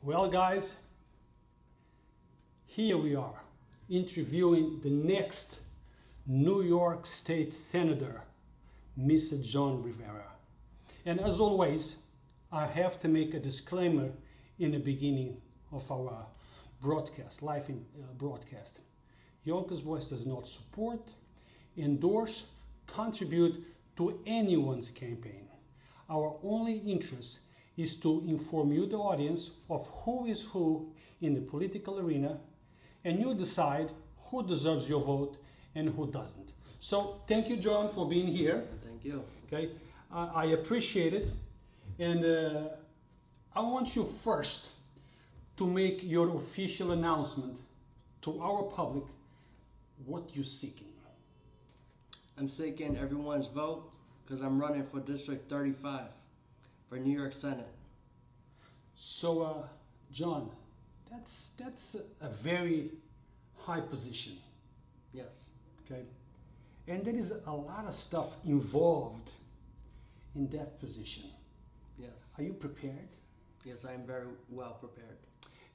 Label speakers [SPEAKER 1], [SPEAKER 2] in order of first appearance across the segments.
[SPEAKER 1] Well, guys, here we are interviewing the next New York State Senator, Mr. John Rivera. And as always, I have to make a disclaimer in the beginning of our broadcast, broadcast. Yonkers Voice does not support, endorse, contribute to anyone's campaign. Our only interest is to inform you, the audience, of who is who in the political arena, and you decide who deserves your vote and who doesn't. So thank you, John, for being here.
[SPEAKER 2] Thank you.
[SPEAKER 1] Okay, I appreciate it, and I want you first to make your official announcement to our public what you're seeking.
[SPEAKER 2] I'm seeking everyone's vote because I'm running for District 35 for New York Senate.
[SPEAKER 1] So, John, that's a very high position.
[SPEAKER 2] Yes.
[SPEAKER 1] Okay, and there is a lot of stuff involved in that position.
[SPEAKER 2] Yes.
[SPEAKER 1] Are you prepared?
[SPEAKER 2] Yes, I am very well prepared.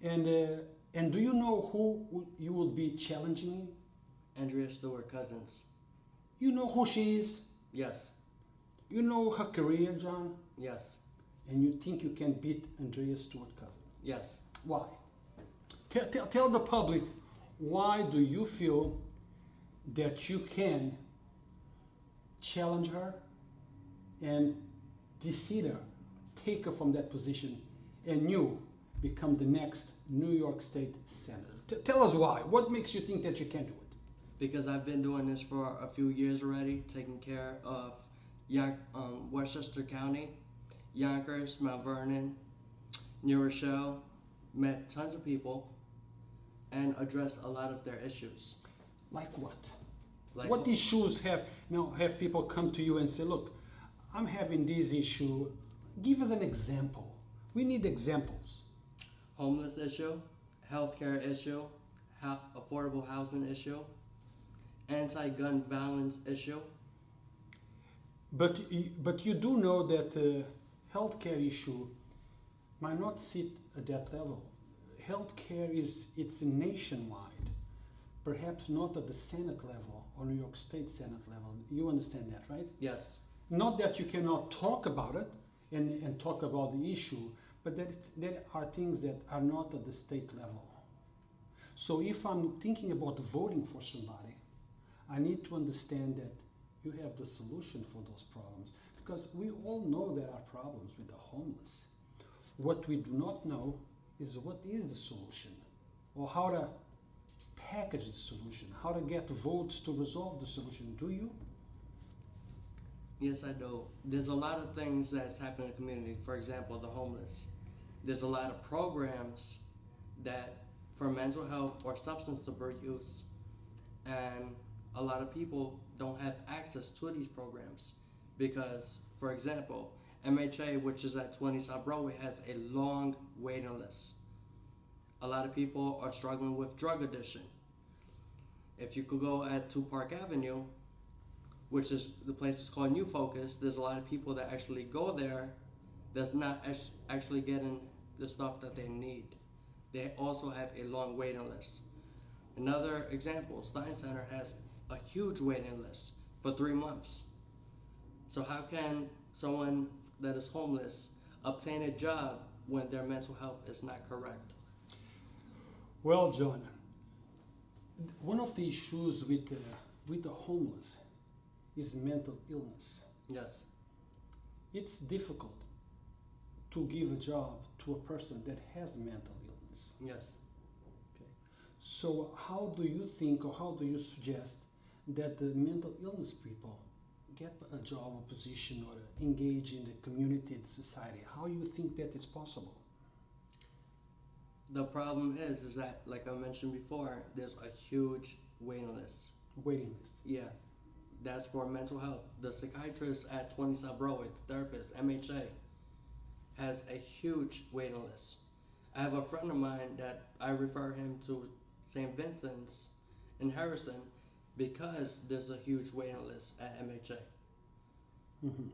[SPEAKER 1] And do you know who you will be challenging?
[SPEAKER 2] Andrea Stewart Cousins.
[SPEAKER 1] You know who she is?
[SPEAKER 2] Yes.
[SPEAKER 1] You know her career, John?
[SPEAKER 2] Yes.
[SPEAKER 1] And you think you can beat Andrea Stewart Cousins?
[SPEAKER 2] Yes.
[SPEAKER 1] Why? Tell the public, why do you feel that you can challenge her and defeat her, take her from that position, and you become the next New York State Senator? Tell us why. What makes you think that you can do it?
[SPEAKER 2] Because I've been doing this for a few years already, taking care of Westchester County, Yonkers, Mount Vernon, New Rochelle, met tons of people, and addressed a lot of their issues.
[SPEAKER 1] Like what?
[SPEAKER 2] Like
[SPEAKER 1] what issues have people come to you and say, look, I'm having this issue. Give us an example. We need examples.
[SPEAKER 2] Homeless issue, healthcare issue, affordable housing issue, anti-gun violence issue.
[SPEAKER 1] But you do know that the healthcare issue might not sit at that level. Healthcare it's nationwide, perhaps not at the Senate level or New York State Senate level. You understand that, right?
[SPEAKER 2] Yes.
[SPEAKER 1] Not that you cannot talk about it and talk about the issue, but that there are things that are not at the state level. So if I'm thinking about voting for somebody, I need to understand that you have the solution for those problems, because we all know there are problems with the homeless. What we do not know is what is the solution, or how to package the solution, how to get votes to resolve the solution. Do you?
[SPEAKER 2] Yes, I do. There's a lot of things that's happening in the community. For example, the homeless. There's a lot of programs that for mental health or substance abuse, and a lot of people don't have access to these programs because, for example, MHA, which is at 20 South Broadway, has a long waiting list. A lot of people are struggling with drug addiction. If you could go at 2 Park Avenue, which is the place is called New Focus, there's a lot of people that actually go there that's not actually getting the stuff that they need. They also have a long waiting list. Another example, Stein Center has a huge waiting list for 3 months. So how can someone that is homeless obtain a job when their mental health is not correct?
[SPEAKER 1] Well, John, one of the issues with the homeless is mental illness.
[SPEAKER 2] Yes.
[SPEAKER 1] It's difficult to give a job to a person that has mental illness.
[SPEAKER 2] Yes.
[SPEAKER 1] Okay. So how do you think, or how do you suggest that the mental illness people get a job or position or engage in the community and society? How do you think that is possible?
[SPEAKER 2] The problem is that, like I mentioned before, there's a huge waiting list.
[SPEAKER 1] Waiting list.
[SPEAKER 2] Yeah. That's for mental health. The psychiatrist at 20 South Broadway, the therapist, MHA, has a huge waiting list. I have a friend of mine that I refer him to St. Vincent's in Harrison because there's a huge waiting list at MHA.
[SPEAKER 1] Mm-hmm.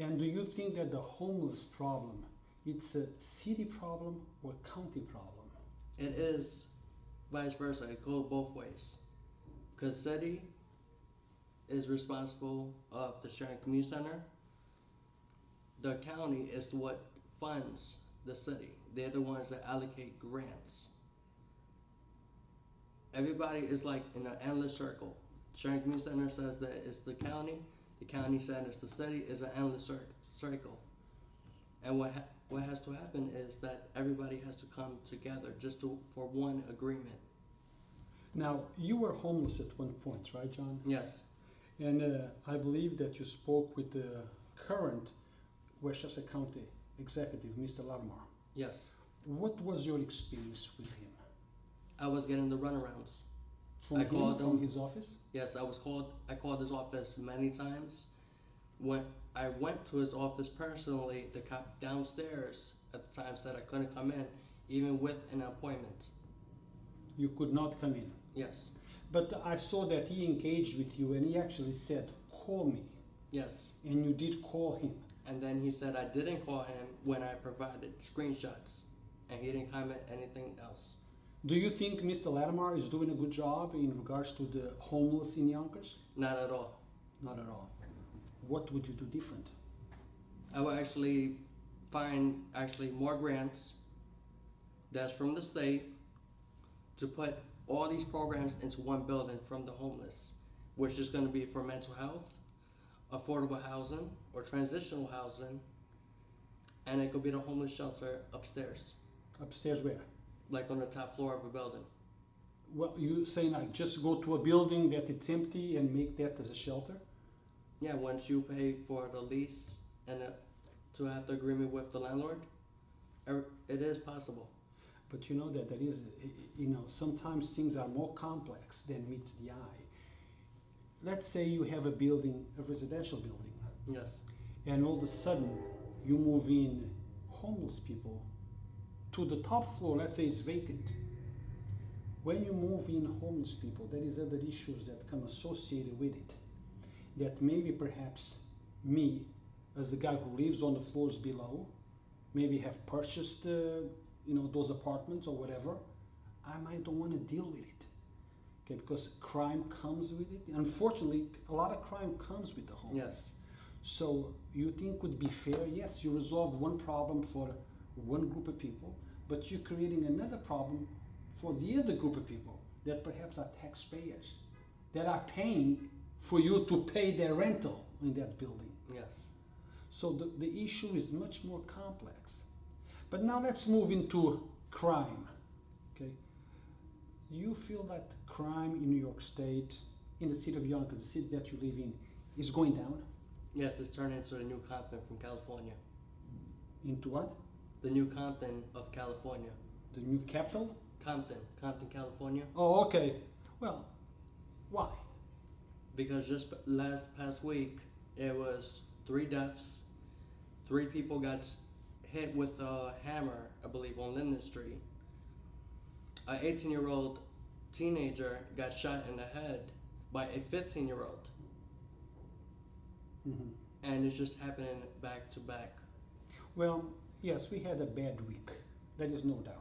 [SPEAKER 1] And do you think that the homeless problem it's a city problem or county problem?
[SPEAKER 2] It is vice versa. It goes both ways. Because city is responsible of the sharing community center. The county is what funds the city. They're the ones that allocate grants. Everybody is like in an endless circle. Sharing community center says that it's the county says it's the city, is an endless circle. And what has to happen is that everybody has to come together for one agreement.
[SPEAKER 1] Now, you were homeless at one point, right, John?
[SPEAKER 2] Yes.
[SPEAKER 1] And I believe that you spoke with the current Westchester County executive, Mr. Latimer.
[SPEAKER 2] Yes.
[SPEAKER 1] What was your experience with him?
[SPEAKER 2] I was getting the runarounds.
[SPEAKER 1] From his office?
[SPEAKER 2] Yes, I called his office many times. When I went to his office personally, the cop downstairs at the time said I couldn't come in, even with an appointment.
[SPEAKER 1] You could not come in?
[SPEAKER 2] Yes.
[SPEAKER 1] But I saw that he engaged with you and he actually said, call me.
[SPEAKER 2] Yes.
[SPEAKER 1] And you did call him.
[SPEAKER 2] And then he said I didn't call him when I provided screenshots, and he didn't comment anything else.
[SPEAKER 1] Do you think Mr. Latimer is doing a good job in regards to the homeless in Yonkers?
[SPEAKER 2] Not at all.
[SPEAKER 1] Not at all. What would you do different?
[SPEAKER 2] I would actually find more grants that's from the state to put all these programs into one building from the homeless, which is going to be for mental health, affordable housing, or transitional housing, and it could be the homeless shelter upstairs.
[SPEAKER 1] Upstairs where?
[SPEAKER 2] Like on the top floor of a building.
[SPEAKER 1] Well, you saying like just go to a building that it's empty and make that as a shelter?
[SPEAKER 2] Yeah, once you pay for the lease and to have the agreement with the landlord, it is possible.
[SPEAKER 1] But you know that is, sometimes things are more complex than meets the eye. Let's say you have a building, a residential building.
[SPEAKER 2] Yes.
[SPEAKER 1] And all of a sudden you move in homeless people to the top floor, let's say it's vacant. When you move in homeless people, there is other issues that come associated with it. That maybe perhaps me, as the guy who lives on the floors below, maybe have purchased those apartments or whatever, I might don't want to deal with it. Okay, because crime comes with it. Unfortunately, a lot of crime comes with the homeless.
[SPEAKER 2] Yes.
[SPEAKER 1] So you think would be fair? Yes, you resolve one problem for one group of people, but you're creating another problem for the other group of people that perhaps are taxpayers that are paying for you to pay their rental in that building.
[SPEAKER 2] Yes.
[SPEAKER 1] So the issue is much more complex. But now let's move into crime. Okay. You feel that crime in New York State, in the city of Yonkers, the city that you live in, is going down?
[SPEAKER 2] Yes, it's turned into the new Compton from California.
[SPEAKER 1] Into what?
[SPEAKER 2] The new Compton of California.
[SPEAKER 1] The new capital?
[SPEAKER 2] Compton, California.
[SPEAKER 1] Oh, okay. Well, why?
[SPEAKER 2] Because just past week, it was 3 deaths. 3 people got hit with a hammer, I believe, on Linden Street. An 18-year-old teenager got shot in the head by a 15-year-old.
[SPEAKER 1] Mm-hmm.
[SPEAKER 2] And it's just happening back to back.
[SPEAKER 1] Well, yes, we had a bad week. That is no doubt.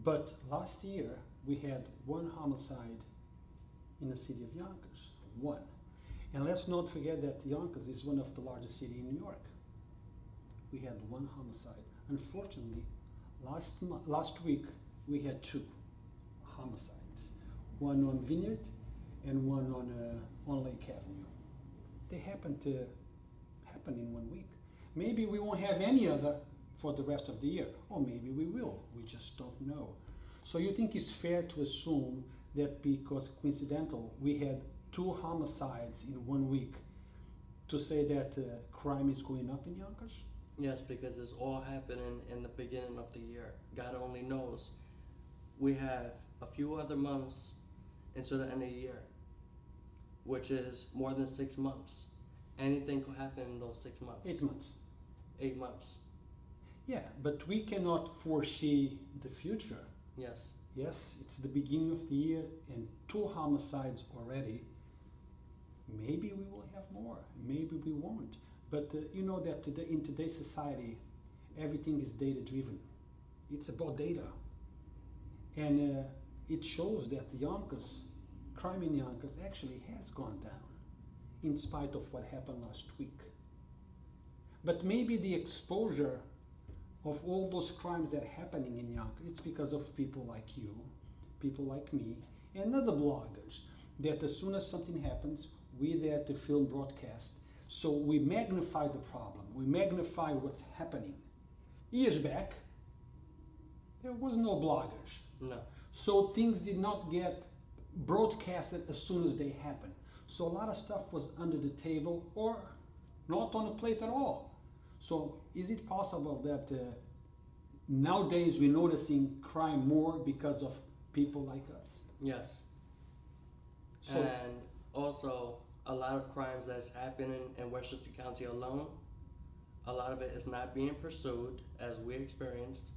[SPEAKER 1] But last year, we had 1 homicide in the city of Yonkers. 1. And let's not forget that Yonkers is one of the largest cities in New York. We had 1 homicide. Unfortunately, last week, we had 2 homicides. 1 on Vineyard and 1 on Lake Avenue. They happen in 1 week. Maybe we won't have any other for the rest of the year, or maybe we will. We just don't know. So you think it's fair to assume that because coincidental, we had 2 homicides in 1 week, to say that crime is going up in Yonkers?
[SPEAKER 2] Yes, because it's all happening in the beginning of the year. God only knows. We have a few other months into the end of the year, which is more than 6 months. Anything could happen in those 6 months.
[SPEAKER 1] 8 months.
[SPEAKER 2] 8 months.
[SPEAKER 1] Yeah, but we cannot foresee the future.
[SPEAKER 2] Yes.
[SPEAKER 1] Yes, it's the beginning of the year and 2 homicides already. Maybe we will have more. Maybe we won't. But you know that in today's society, everything is data driven. It's about data. And it shows that Yonkers, crime in Yonkers actually has gone down in spite of what happened last week. But maybe the exposure of all those crimes that are happening in Yonkers, it's because of people like you, people like me, and other bloggers, that as soon as something happens, we're there to film broadcast. So we magnify the problem, we magnify what's happening. Years back, there was no bloggers.
[SPEAKER 2] No.
[SPEAKER 1] So things did not get broadcasted as soon as they happened. So a lot of stuff was under the table or not on the plate at all. So is it possible that nowadays we're noticing crime more because of people like us?
[SPEAKER 2] Yes.
[SPEAKER 1] So,
[SPEAKER 2] and also, a lot of crimes that's happening in Westchester County alone, a lot of it is not being pursued, as we experienced.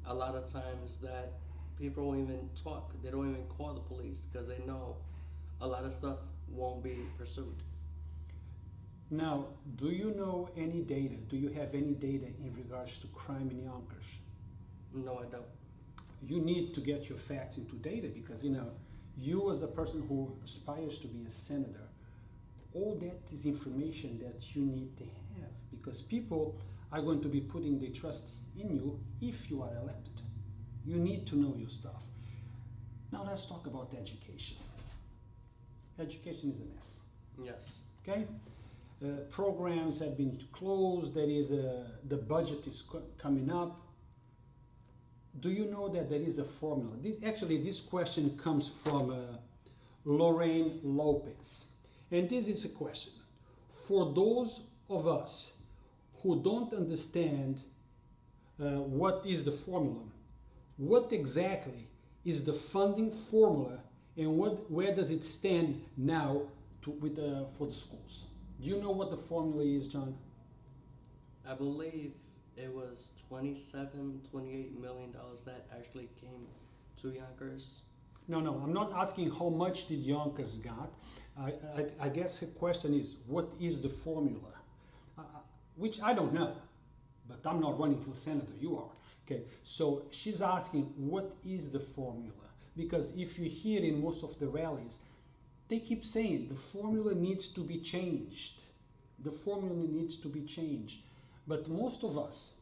[SPEAKER 2] A lot of times that people don't even talk, they don't even call the police because they know a lot of stuff won't be pursued.
[SPEAKER 1] now, do you know any data? Do you have any data in regards to crime in Yonkers?
[SPEAKER 2] No, I don't.
[SPEAKER 1] You need to get your facts into data because, you as a person who aspires to be a senator, all that is information that you need to have because people are going to be putting their trust in you if you are elected. You need to know your stuff. Now let's talk about education. Education is a mess.
[SPEAKER 2] Yes.
[SPEAKER 1] Okay? Programs have been closed. There is the budget is coming up. Do you know that there is a formula? This question comes from Lorraine Lopez. And this is a question. For those of us who don't understand what is the formula, what exactly is the funding formula and where does it stand now for the schools? Do you know what the formula is, John?
[SPEAKER 2] I believe it was $27, $28 million that actually came to Yonkers.
[SPEAKER 1] No, I'm not asking how much did Yonkers got. I guess the question is, what is the formula? Which I don't know, but I'm not running for senator, you are. Okay, so she's asking, what is the formula? Because if you hear in most of the rallies, they keep saying the formula needs to be changed. The formula needs to be changed. But most of us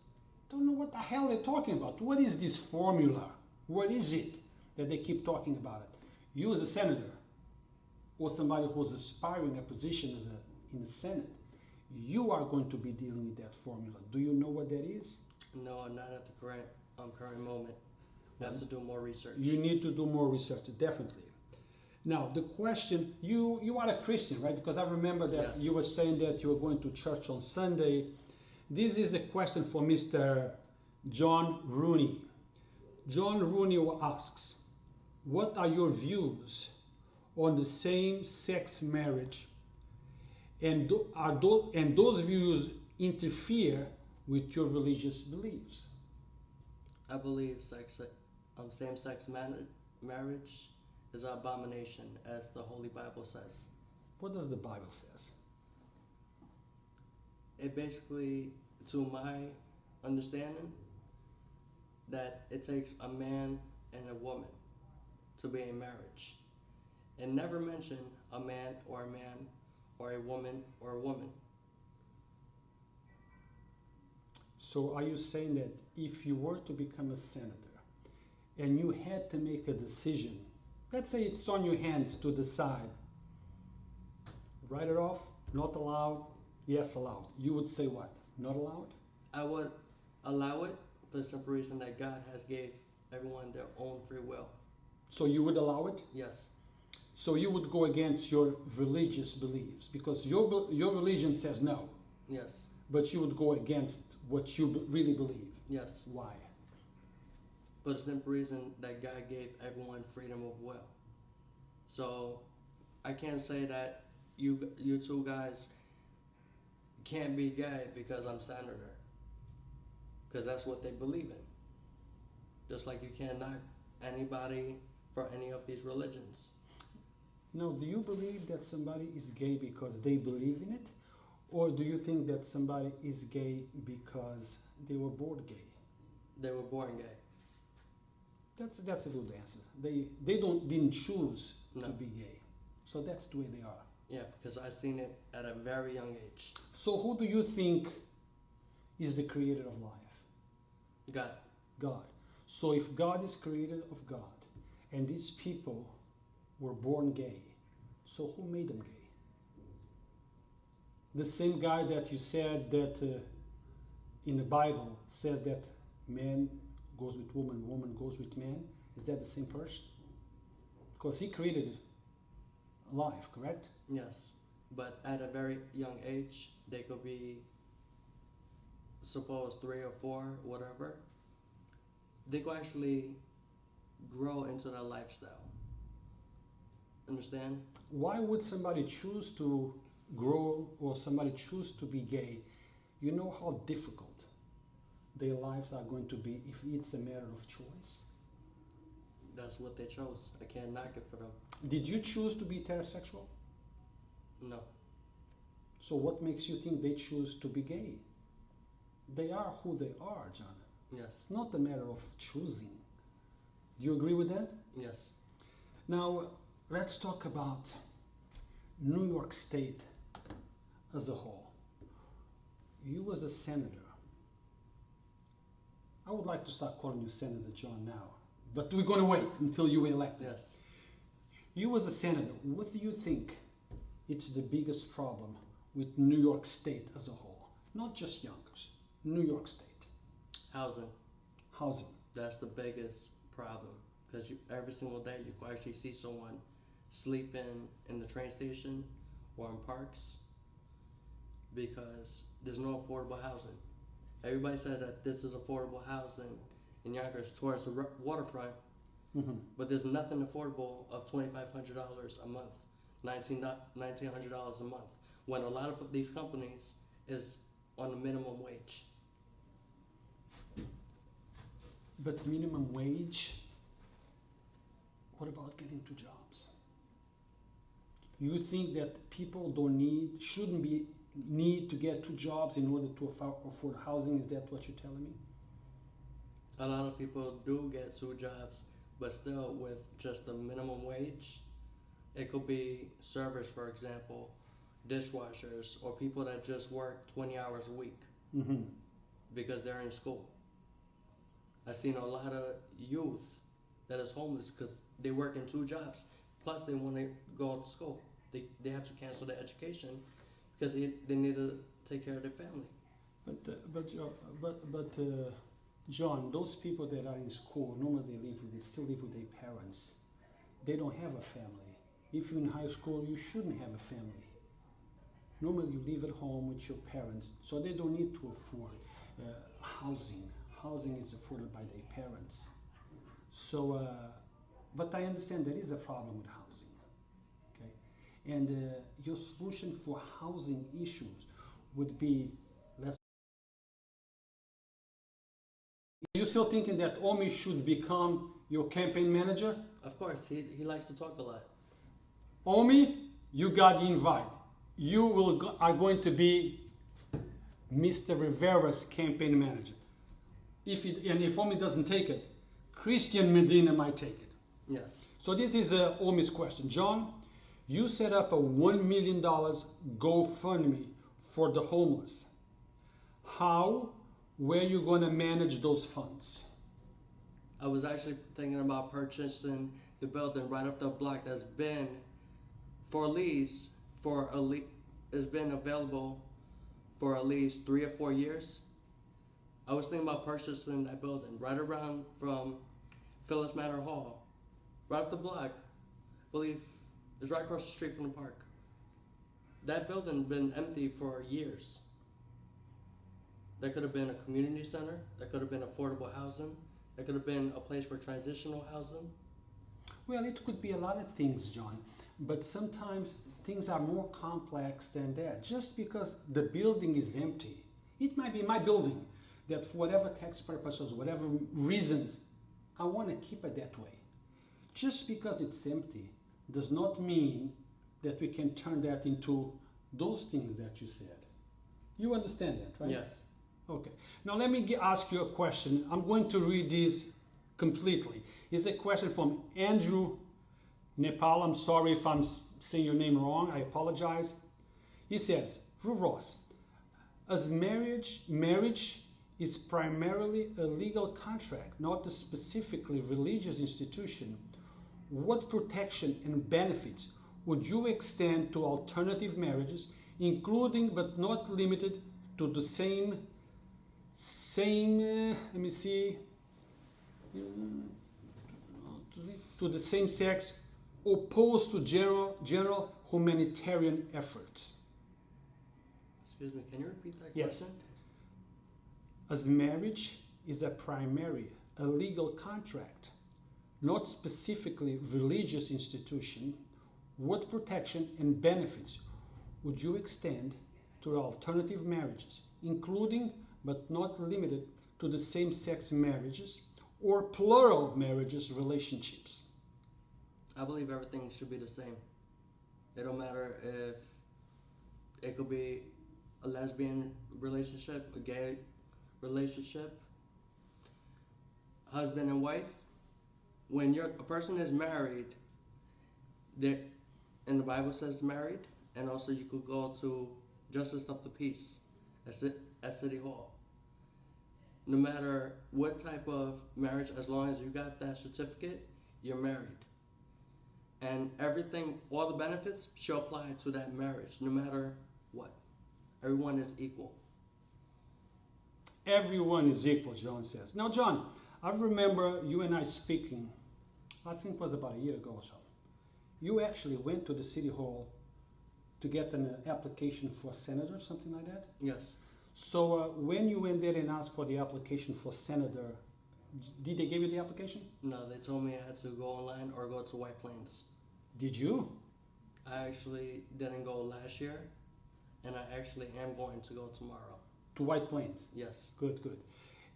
[SPEAKER 1] don't know what the hell they're talking about. What is this formula? What is it that they keep talking about it? You as a senator, or somebody who's aspiring a position in the Senate, you are going to be dealing with that formula. Do you know what that is?
[SPEAKER 2] No, not at the current moment. I have to do more research.
[SPEAKER 1] You need to do more research, definitely. Now, the question, you are a Christian, right? Because I remember that
[SPEAKER 2] Yes.
[SPEAKER 1] you were saying that you were going to church on Sunday. This is a question for Mr. John Rooney. John Rooney asks, what are your views on the same-sex marriage? And those views interfere with your religious beliefs?
[SPEAKER 2] I believe same-sex marriage is an abomination, as the Holy Bible says.
[SPEAKER 1] What does the Bible says?
[SPEAKER 2] It basically, to my understanding, that it takes a man and a woman to be in marriage. And never mention a man or a woman or a woman.
[SPEAKER 1] So are you saying that if you were to become a senator and you had to make a decision, let's say it's on your hands to decide, write it off, not allowed, yes allowed, you would say what? Not allowed?
[SPEAKER 2] I would allow it for the simple reason that God has gave everyone their own free will.
[SPEAKER 1] So you would allow it?
[SPEAKER 2] Yes.
[SPEAKER 1] So you would go against your religious beliefs because your religion says no.
[SPEAKER 2] Yes.
[SPEAKER 1] But you would go against what you really believe.
[SPEAKER 2] Yes.
[SPEAKER 1] Why?
[SPEAKER 2] For the simple reason that God gave everyone freedom of will. So I can't say that you two guys can't be gay because I'm senator. Because that's what they believe in. Just like you can't knock anybody for any of these religions.
[SPEAKER 1] Now, do you believe that somebody is gay because they believe in it? Or do you think that somebody is gay because they were born gay.
[SPEAKER 2] They were born gay.
[SPEAKER 1] That's a good answer. They didn't choose
[SPEAKER 2] No.
[SPEAKER 1] to be gay, so that's the way they are.
[SPEAKER 2] Yeah, because I seen it at a very young age.
[SPEAKER 1] So who do you think is the creator of life?
[SPEAKER 2] God.
[SPEAKER 1] God. So if God is creator of God, and these people were born gay, so who made them gay? The same guy that you said that in the Bible says that man goes with woman, woman goes with man. Is that the same person? Because he created life, correct?
[SPEAKER 2] Yes. But at a very young age, they could be, suppose 3 or 4, whatever. They could actually grow into their lifestyle. Understand?
[SPEAKER 1] Why would somebody choose to grow or somebody choose to be gay? You know how difficult their lives are going to be if it's a matter of choice.
[SPEAKER 2] That's what they chose. I can't knock it for them.
[SPEAKER 1] Did you choose to be heterosexual?
[SPEAKER 2] No.
[SPEAKER 1] So what makes you think they choose to be gay? They are who they are, John.
[SPEAKER 2] Yes.
[SPEAKER 1] It's not a matter of choosing. Do you agree with that?
[SPEAKER 2] Yes.
[SPEAKER 1] Now, let's talk about New York State as a whole. You was a senator. I would like to start calling you Senator John now, but we're going to wait until you are elected.
[SPEAKER 2] Yes.
[SPEAKER 1] You was a senator. What do you think it's the biggest problem with New York State as a whole? Not just Yonkers, New York State.
[SPEAKER 2] Housing.
[SPEAKER 1] Housing.
[SPEAKER 2] That's the biggest problem. Because every single day you can actually see someone sleeping in the train station or in parks because there's no affordable housing. Everybody said that this is affordable housing in Yonkers towards the waterfront, but there's nothing affordable of $2,500 a month, $1,900 a month, when a lot of these companies is on the minimum wage.
[SPEAKER 1] But minimum wage, what about getting to jobs? You think that people shouldn't need to get to jobs in order to afford housing? Is that what you're telling me?
[SPEAKER 2] A lot of people do get 2 jobs, but still with just the minimum wage. It could be servers, for example, dishwashers, or people that just work 20 hours a week because they're in school. I've seen a lot of youth that is homeless because they work in 2 jobs. Plus, they want to go to school. They have to cancel their education because they need to take care of their family.
[SPEAKER 1] But John, those people that are in school normally they still live with their parents. They don't have a family. If you're in high school, you shouldn't have a family. Normally, you live at home with your parents, so they don't need to afford housing. Housing is afforded by their parents. So, but I understand there is a problem with housing. Okay, and your solution for housing issues would be less. Are you still thinking that Omi should become your campaign manager?
[SPEAKER 2] Of course, he likes to talk a lot.
[SPEAKER 1] Omi, you got the invite. You are going to be Mr. Rivera's campaign manager. If Omi doesn't take it, Christian Medina might take it.
[SPEAKER 2] Yes.
[SPEAKER 1] So this is Omi's question. John, you set up a $1 million GoFundMe for the homeless. How were you going to manage those funds?
[SPEAKER 2] I was actually thinking about purchasing the building right up the block that's been for lease it's been available for at least 3 or 4 years. I was thinking about purchasing that building right around from Phyllis Manor Hall, right up the block. I believe it's right across the street from the park. That building's been empty for years. That could have been a community center. That could have been affordable housing. That could have been a place for transitional housing.
[SPEAKER 1] Well, it could be a lot of things, John. But sometimes things are more complex than that. Just because the building is empty, it might be my building that for whatever tax purposes, whatever reasons, I want to keep it that way. Just because it's empty does not mean that we can turn that into those things that you said. You understand that, right?
[SPEAKER 2] Yes.
[SPEAKER 1] Okay. Now let me ask you a question. I'm going to read these completely. It's a question from Andrew Nepal. I'm sorry if I'm saying your name wrong. I apologize. He says, Ross, as marriage is primarily a legal contract, not a specifically religious institution, what protection and benefits would you extend to alternative marriages, including but not limited to the same to the same sex, opposed to general humanitarian efforts?
[SPEAKER 2] Excuse me, can you repeat that
[SPEAKER 1] Yes.
[SPEAKER 2] question?
[SPEAKER 1] As marriage is a legal contract, not specifically religious institution, what protection and benefits would you extend to alternative marriages, including but not limited to the same-sex marriages or plural marriages relationships?
[SPEAKER 2] I believe everything should be the same. It don't matter if it could be a lesbian relationship, a gay relationship, husband and wife. When a person is married, and the Bible says married, and also you could go to Justice of the Peace at City Hall. No matter what type of marriage, as long as you got that certificate, you're married. And everything, all the benefits shall apply to that marriage, no matter what. Everyone is equal.
[SPEAKER 1] Everyone is equal, John says. Now, John, I remember you and I speaking, I think it was about a year ago or so. You actually went to the City Hall to get an application for senator, something like that?
[SPEAKER 2] Yes.
[SPEAKER 1] So when you went there and asked for the application for senator, did they give you the application?
[SPEAKER 2] No, they told me I had to go online or go to White Plains.
[SPEAKER 1] Did you?
[SPEAKER 2] I actually didn't go last year, and I actually am going to go tomorrow.
[SPEAKER 1] To White Plains?
[SPEAKER 2] Yes.
[SPEAKER 1] Good, good.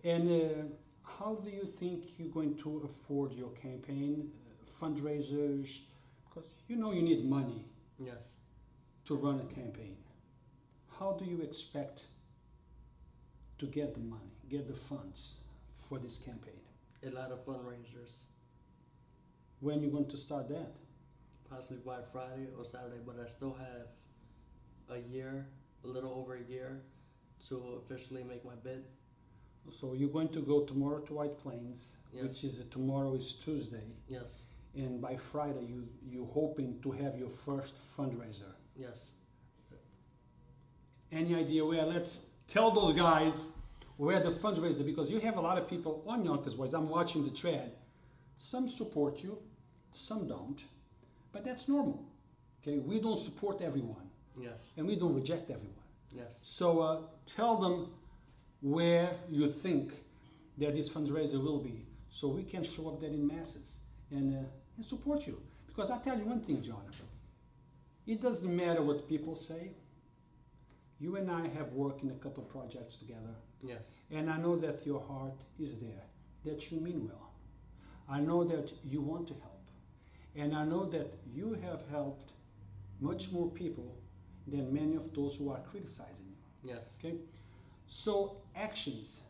[SPEAKER 1] And how do you think you're going to afford your campaign, fundraisers? Because you know you need money
[SPEAKER 2] Yes.
[SPEAKER 1] to run a campaign. How do you expect to get the money, get the funds for this campaign?
[SPEAKER 2] A lot of fundraisers.
[SPEAKER 1] When are you going to start that?
[SPEAKER 2] Possibly by Friday or Saturday, but I still have a little over a year to officially make my bid.
[SPEAKER 1] So you're going to go tomorrow to White Plains,
[SPEAKER 2] Yes.
[SPEAKER 1] which is tomorrow is Tuesday,
[SPEAKER 2] Yes.
[SPEAKER 1] and by Friday you're hoping to have your first fundraiser.
[SPEAKER 2] Yes.
[SPEAKER 1] Any idea where? Let's tell those guys where the fundraiser, because you have a lot of people on Yonkers Voice. I'm watching the thread. Some support you, some don't, but that's normal. Okay, we don't support everyone,
[SPEAKER 2] Yes.
[SPEAKER 1] and we don't reject everyone.
[SPEAKER 2] Yes.
[SPEAKER 1] So tell them where you think that this fundraiser will be, so we can show up there in masses and support you. Because I tell you one thing, John, it doesn't matter what people say. You and I have worked in a couple of projects together,
[SPEAKER 2] Yes.
[SPEAKER 1] and I know that your heart is there, that you mean well. I know that you want to help, and I know that you have helped much more people than many of those who are criticizing you.
[SPEAKER 2] Yes.
[SPEAKER 1] Okay? So actions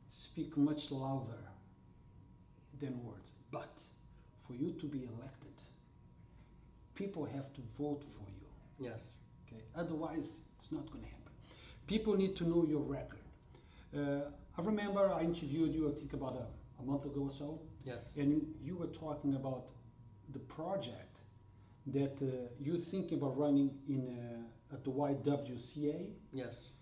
[SPEAKER 1] speak much louder than words. But for you to be elected, people have to vote for you.
[SPEAKER 2] Yes.
[SPEAKER 1] Okay? Otherwise, it's not going to happen. People need to know your record. I remember I interviewed you, I think about a month ago or so,
[SPEAKER 2] Yes.
[SPEAKER 1] and you were talking about the project that you're thinking about running at the YWCA.
[SPEAKER 2] Yes.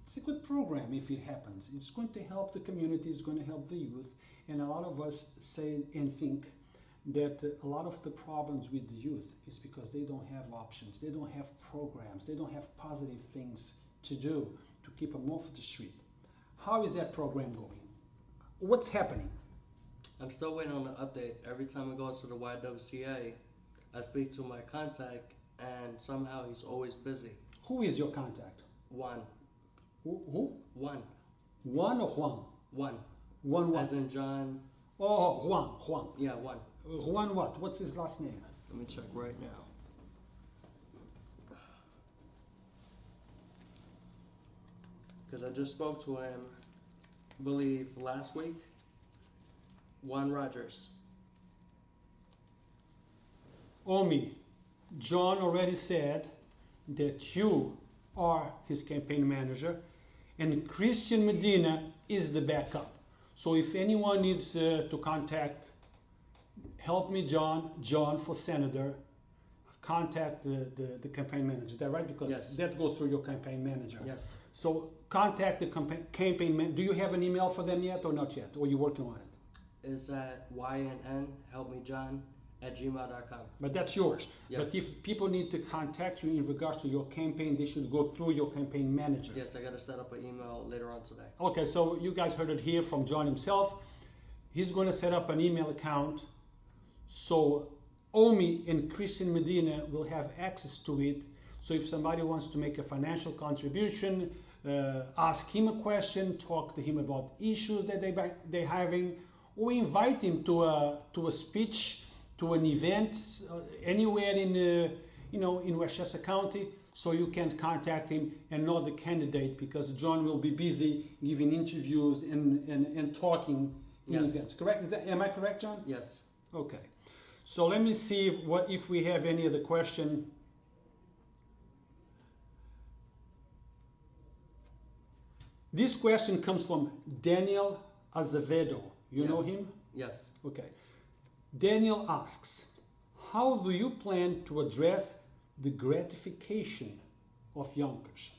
[SPEAKER 1] It's a good program if it happens. It's going to help the community, it's going to help the youth, and a lot of us say and think that a lot of the problems with the youth is because they don't have options, they don't have programs, they don't have positive things to do to keep them off the street. How is that program going? What's happening?
[SPEAKER 2] I'm still waiting on an update. Every time I go to the YWCA, I speak to my contact, and somehow he's always busy.
[SPEAKER 1] Who is your contact?
[SPEAKER 2] One.
[SPEAKER 1] Who?
[SPEAKER 2] One.
[SPEAKER 1] Juan or Juan?
[SPEAKER 2] One.
[SPEAKER 1] Juan what?
[SPEAKER 2] As in John.
[SPEAKER 1] Oh, Juan.
[SPEAKER 2] Yeah, one.
[SPEAKER 1] Juan what? What's his last name?
[SPEAKER 2] Let me check right now. because I just spoke to him, I believe last week. Juan Rogers.
[SPEAKER 1] Omi, John already said that you are his campaign manager, and Christian Medina is the backup. So if anyone needs to contact, help me John for Senator, contact the campaign manager. Is that right? Because
[SPEAKER 2] Yes.
[SPEAKER 1] that goes through your campaign manager.
[SPEAKER 2] Yes.
[SPEAKER 1] So contact the campaign manager. Do you have an email for them yet or not yet? Or are you working on it?
[SPEAKER 2] It's at ynnhelpmejohn@gmail.com.
[SPEAKER 1] But that's yours.
[SPEAKER 2] Yes.
[SPEAKER 1] But if people need to contact you in regards to your campaign, they should go through your campaign manager.
[SPEAKER 2] Yes, I got to set up an email later on today.
[SPEAKER 1] Okay, so you guys heard it here from John himself. He's going to set up an email account so Omi and Christian Medina will have access to it. So if somebody wants to make a financial contribution, ask him a question, talk to him about issues that they're having, or invite him to a speech, to an event anywhere in Westchester County, so you can contact him and know the candidate, because John will be busy giving interviews and talking in
[SPEAKER 2] Yes.
[SPEAKER 1] events. Correct? Am I correct, John?
[SPEAKER 2] Yes.
[SPEAKER 1] Okay. So let me see if we have any other question. This question comes from Daniel Azevedo. You know
[SPEAKER 2] Yes.
[SPEAKER 1] him?
[SPEAKER 2] Yes.
[SPEAKER 1] Okay. Daniel asks, how do you plan to address the gratification of Yonkers?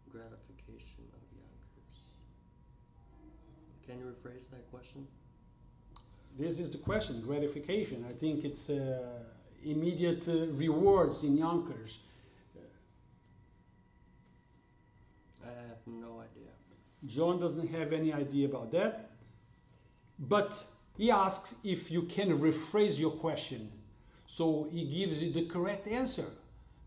[SPEAKER 2] Gratification of Yonkers. Can you rephrase that question?
[SPEAKER 1] This is the question, gratification. I think it's immediate rewards in Yonkers.
[SPEAKER 2] I have no idea.
[SPEAKER 1] John doesn't have any idea about that, but he asks if you can rephrase your question so he gives you the correct answer.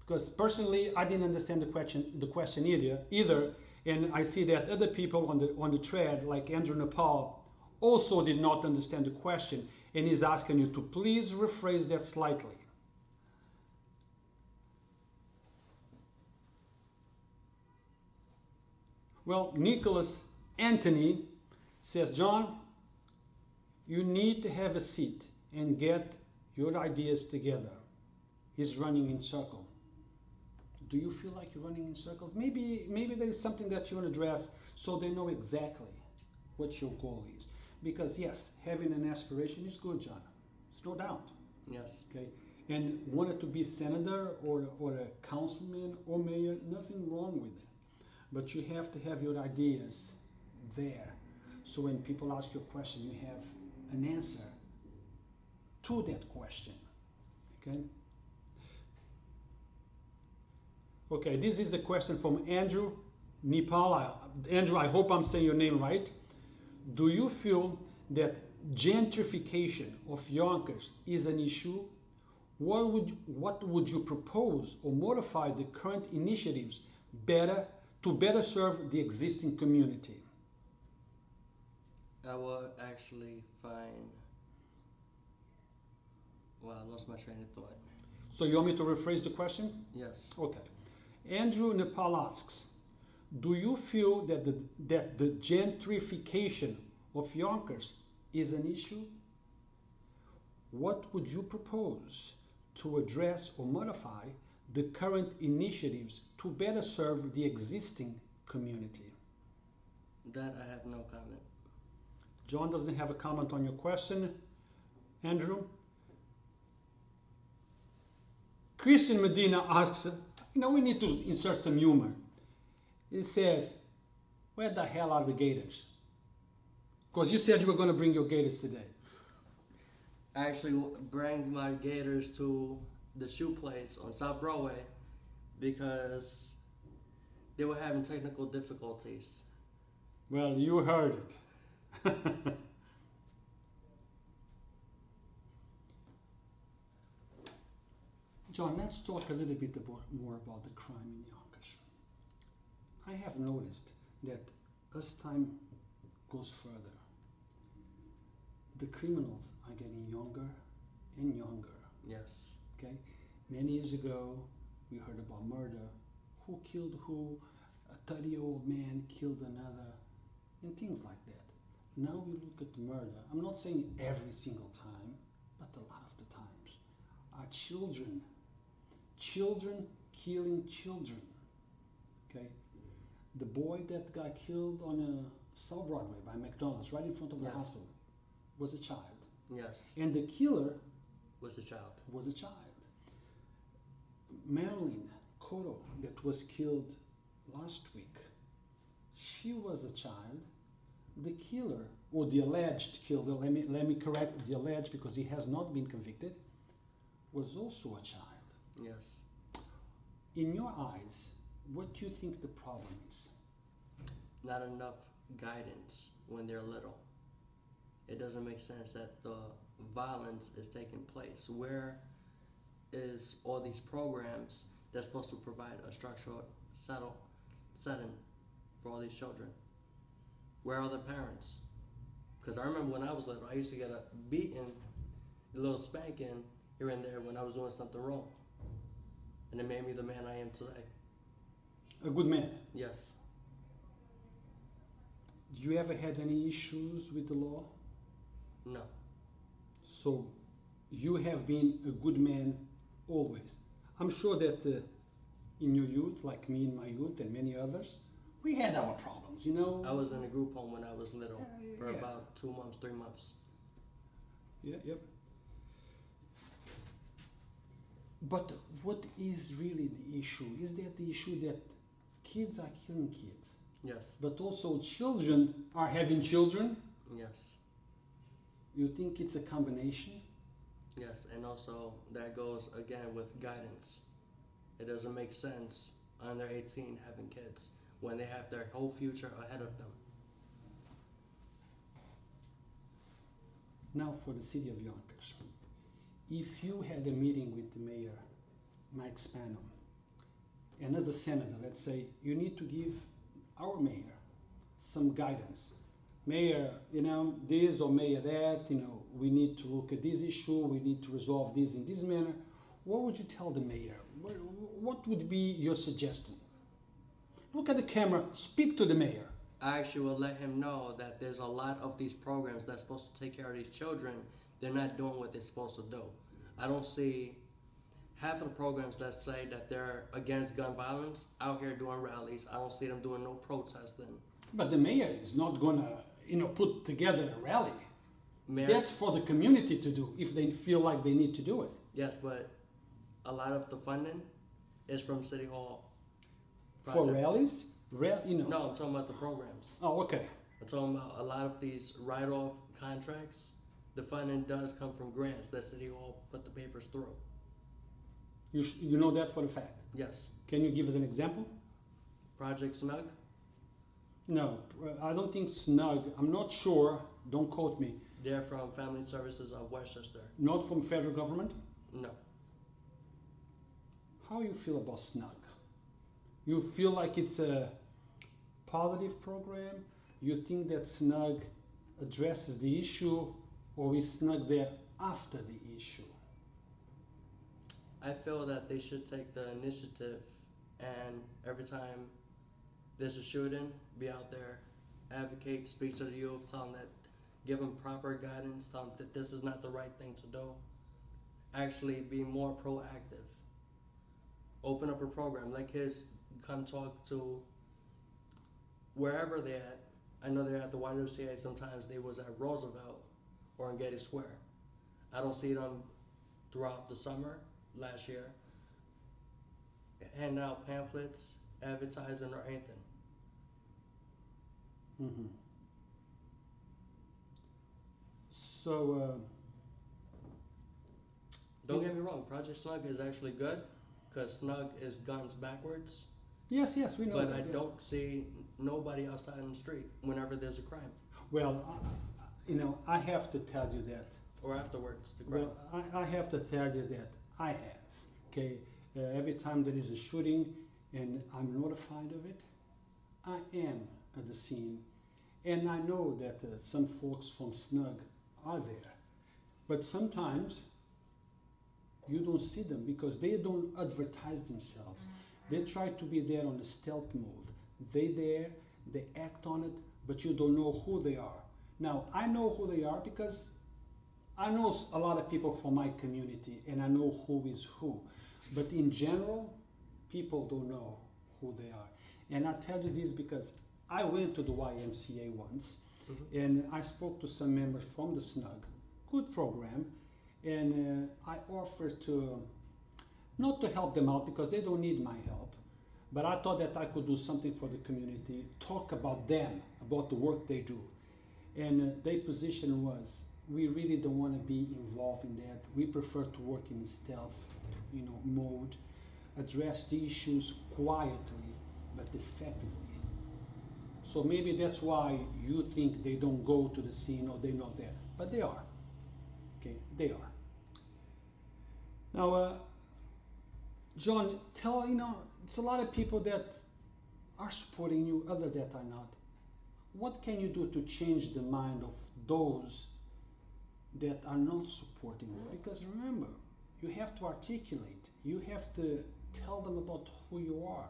[SPEAKER 1] Because personally, I didn't understand the question either, and I see that other people on the thread, like Andrew Nepal, also did not understand the question, and he's asking you to please rephrase that slightly. Well, Nicholas Anthony says, John, you need to have a seat and get your ideas together. He's running in circles. Do you feel like you're running in circles? Maybe there is something that you want to address so they know exactly what your goal is. Because yes, having an aspiration is good, John. There's no doubt.
[SPEAKER 2] Yes.
[SPEAKER 1] Okay, and wanted to be senator or a councilman or mayor, nothing wrong with it. But you have to have your ideas there. So when people ask you a question, you have an answer to that question. Okay? Okay, this is the question from Andrew Nepal. Andrew, I hope I'm saying your name right. Do you feel that gentrification of Yonkers is an issue? What would you propose or modify the current initiatives to better serve the existing community?
[SPEAKER 2] I would actually find. Well, I lost my train of thought.
[SPEAKER 1] So you want me to rephrase the question?
[SPEAKER 2] Yes.
[SPEAKER 1] Okay. Andrew Nepal asks, do you feel that the gentrification of Yonkers is an issue? What would you propose to address or modify the current initiatives to better serve the existing community?
[SPEAKER 2] That I have no comment.
[SPEAKER 1] John doesn't have a comment on your question. Andrew? Christian Medina asks, we need to insert some humor. He says, where the hell are the gators? Because you said you were going to bring your gators today.
[SPEAKER 2] I actually bring my gators to the shoe place on South Broadway because they were having technical difficulties.
[SPEAKER 1] Well, you heard it. John, let's talk a little bit more about the crime in Yonkers. I have noticed that as time goes further, the criminals are getting younger and younger.
[SPEAKER 2] Yes.
[SPEAKER 1] Okay? Many years ago, we heard about murder. Who killed who? 30-year-old man killed another, and things like that. Now we look at murder. I'm not saying every single time, but a lot of the times are children killing children. Okay, the boy that got killed on South Broadway by McDonald's, right in front of the
[SPEAKER 2] Yes.
[SPEAKER 1] hospital, was a child,
[SPEAKER 2] Yes,
[SPEAKER 1] and the killer
[SPEAKER 2] was a child.
[SPEAKER 1] was a child. Marilyn Cotto, that was killed last week, she was a child. The killer, or the alleged killer, let me correct, the alleged because he has not been convicted, was also a child.
[SPEAKER 2] Yes.
[SPEAKER 1] In your eyes, what do you think the problem is?
[SPEAKER 2] Not enough guidance when they're little. It doesn't make sense that the violence is taking place. Where is all these programs that's supposed to provide a structural setting for all these children? Where are the parents? Because I remember when I was little, I used to get a beating, a little spanking here and there when I was doing something wrong. And it made me the man I am today.
[SPEAKER 1] A good man.
[SPEAKER 2] Yes.
[SPEAKER 1] Did you ever had any issues with the law?
[SPEAKER 2] No.
[SPEAKER 1] So you have been a good man always. I'm sure that in your youth, like me in my youth and many others, we had our problems, you know.
[SPEAKER 2] I was in a group home when I was little for
[SPEAKER 1] Yeah.
[SPEAKER 2] about 2 months, 3 months.
[SPEAKER 1] Yeah, yep. But what is really the issue? Is that the issue that kids are killing kids,
[SPEAKER 2] Yes.
[SPEAKER 1] but also children are having children?
[SPEAKER 2] Yes.
[SPEAKER 1] You think it's a combination?
[SPEAKER 2] Yes. And also that goes again with guidance. It doesn't make sense under 18 having kids when they have their whole future ahead of them.
[SPEAKER 1] Now for the city of Yonkers. If you had a meeting with the mayor, Mike Spanum, and as a senator, let's say, you need to give our mayor some guidance. Mayor, you know, this, or mayor that, you know, we need to look at this issue, we need to resolve this in this manner. What would you tell the mayor? What would be your suggestion? Look at the camera, speak to the mayor.
[SPEAKER 2] I actually will let him know that there's a lot of these programs that's supposed to take care of these children. They're not doing what they're supposed to do. I don't see half of the programs that say that they're against gun violence out here doing rallies. I don't see them doing no protesting.
[SPEAKER 1] But the mayor is not gonna, you know, put together a rally.
[SPEAKER 2] Mayor,
[SPEAKER 1] That's for the community to do if they feel like they need to do it.
[SPEAKER 2] yes, but a lot of the funding is from City Hall
[SPEAKER 1] For
[SPEAKER 2] projects.
[SPEAKER 1] rallies, you know.
[SPEAKER 2] No, I'm talking about the programs.
[SPEAKER 1] Oh, okay.
[SPEAKER 2] I'm talking about a lot of these write-off contracts. The funding does come from grants that City Hall put the papers through.
[SPEAKER 1] You know that for a fact.
[SPEAKER 2] Yes.
[SPEAKER 1] Can you give us an example?
[SPEAKER 2] Project Snug?
[SPEAKER 1] No, I don't think Snug. I'm not sure. Don't quote me.
[SPEAKER 2] They're from Family Services of Westchester.
[SPEAKER 1] Not from federal government.
[SPEAKER 2] No.
[SPEAKER 1] How you feel about Snug? You feel like it's a positive program? You think that Snug addresses the issue, or is Snug there after the issue?
[SPEAKER 2] I feel that they should take the initiative and every time there's a shooting, be out there, advocate, speak to the youth, tell them that, give them proper guidance, tell them that this is not the right thing to do. Actually be more proactive. Open up a program, let kids come talk to wherever they're at. I know they're at the YWCA sometimes, they was at Roosevelt or in Getty Square. I don't see them throughout the summer, last year, handing out pamphlets, advertising, or anything.
[SPEAKER 1] Mm-hmm. So,
[SPEAKER 2] Don't get me wrong, Project Snug is actually good, because Snug is guns backwards,
[SPEAKER 1] yes, we know
[SPEAKER 2] but
[SPEAKER 1] that.
[SPEAKER 2] I
[SPEAKER 1] Yeah.
[SPEAKER 2] don't see nobody outside in the street whenever there's a crime,
[SPEAKER 1] Well, you know, I have to tell you that.
[SPEAKER 2] or afterwards, the crime.
[SPEAKER 1] Well, I have to tell you that I have. Okay, every time there is a shooting and I'm notified of it, I am at the scene, and I know that some folks from Snug are there, but sometimes you don't see them because they don't advertise themselves. They try to be there on a stealth mode. They there, they act on it, but you don't know who they are. Now, I know who they are because I know a lot of people from my community and I know who is who. But in general, people don't know who they are. And I tell you this because I went to the YMCA once, and I spoke to some members from the SNUG, good program, and I offered to, not to help them out because they don't need my help, but I thought that I could do something for the community, talk about them, about the work they do. And their position was, we really don't want to be involved in that. We prefer to work in stealth, mode, address the issues quietly but effectively. So maybe that's why you think they don't go to the scene or they're not there, but they are. Okay, they are. Now, John, it's a lot of people that are supporting you, others that are not. What can you do to change the mind of those that are not supporting you? Because remember, you have to articulate, you have to tell them about who you are,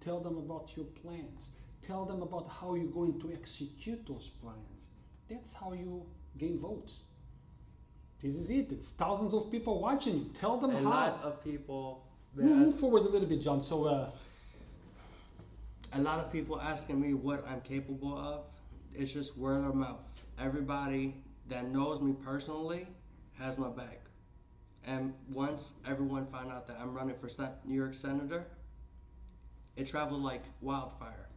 [SPEAKER 1] tell them about your plans, tell them about how you're going to execute those plans. That's how you gain votes. This is it. It's thousands of people watching you. Tell them how.
[SPEAKER 2] A lot of people.
[SPEAKER 1] Move forward a little bit, John. So,
[SPEAKER 2] a lot of people asking me what I'm capable of. It's just word of mouth. Everybody that knows me personally has my back. And once everyone found out that I'm running for New York Senator, it traveled like wildfire.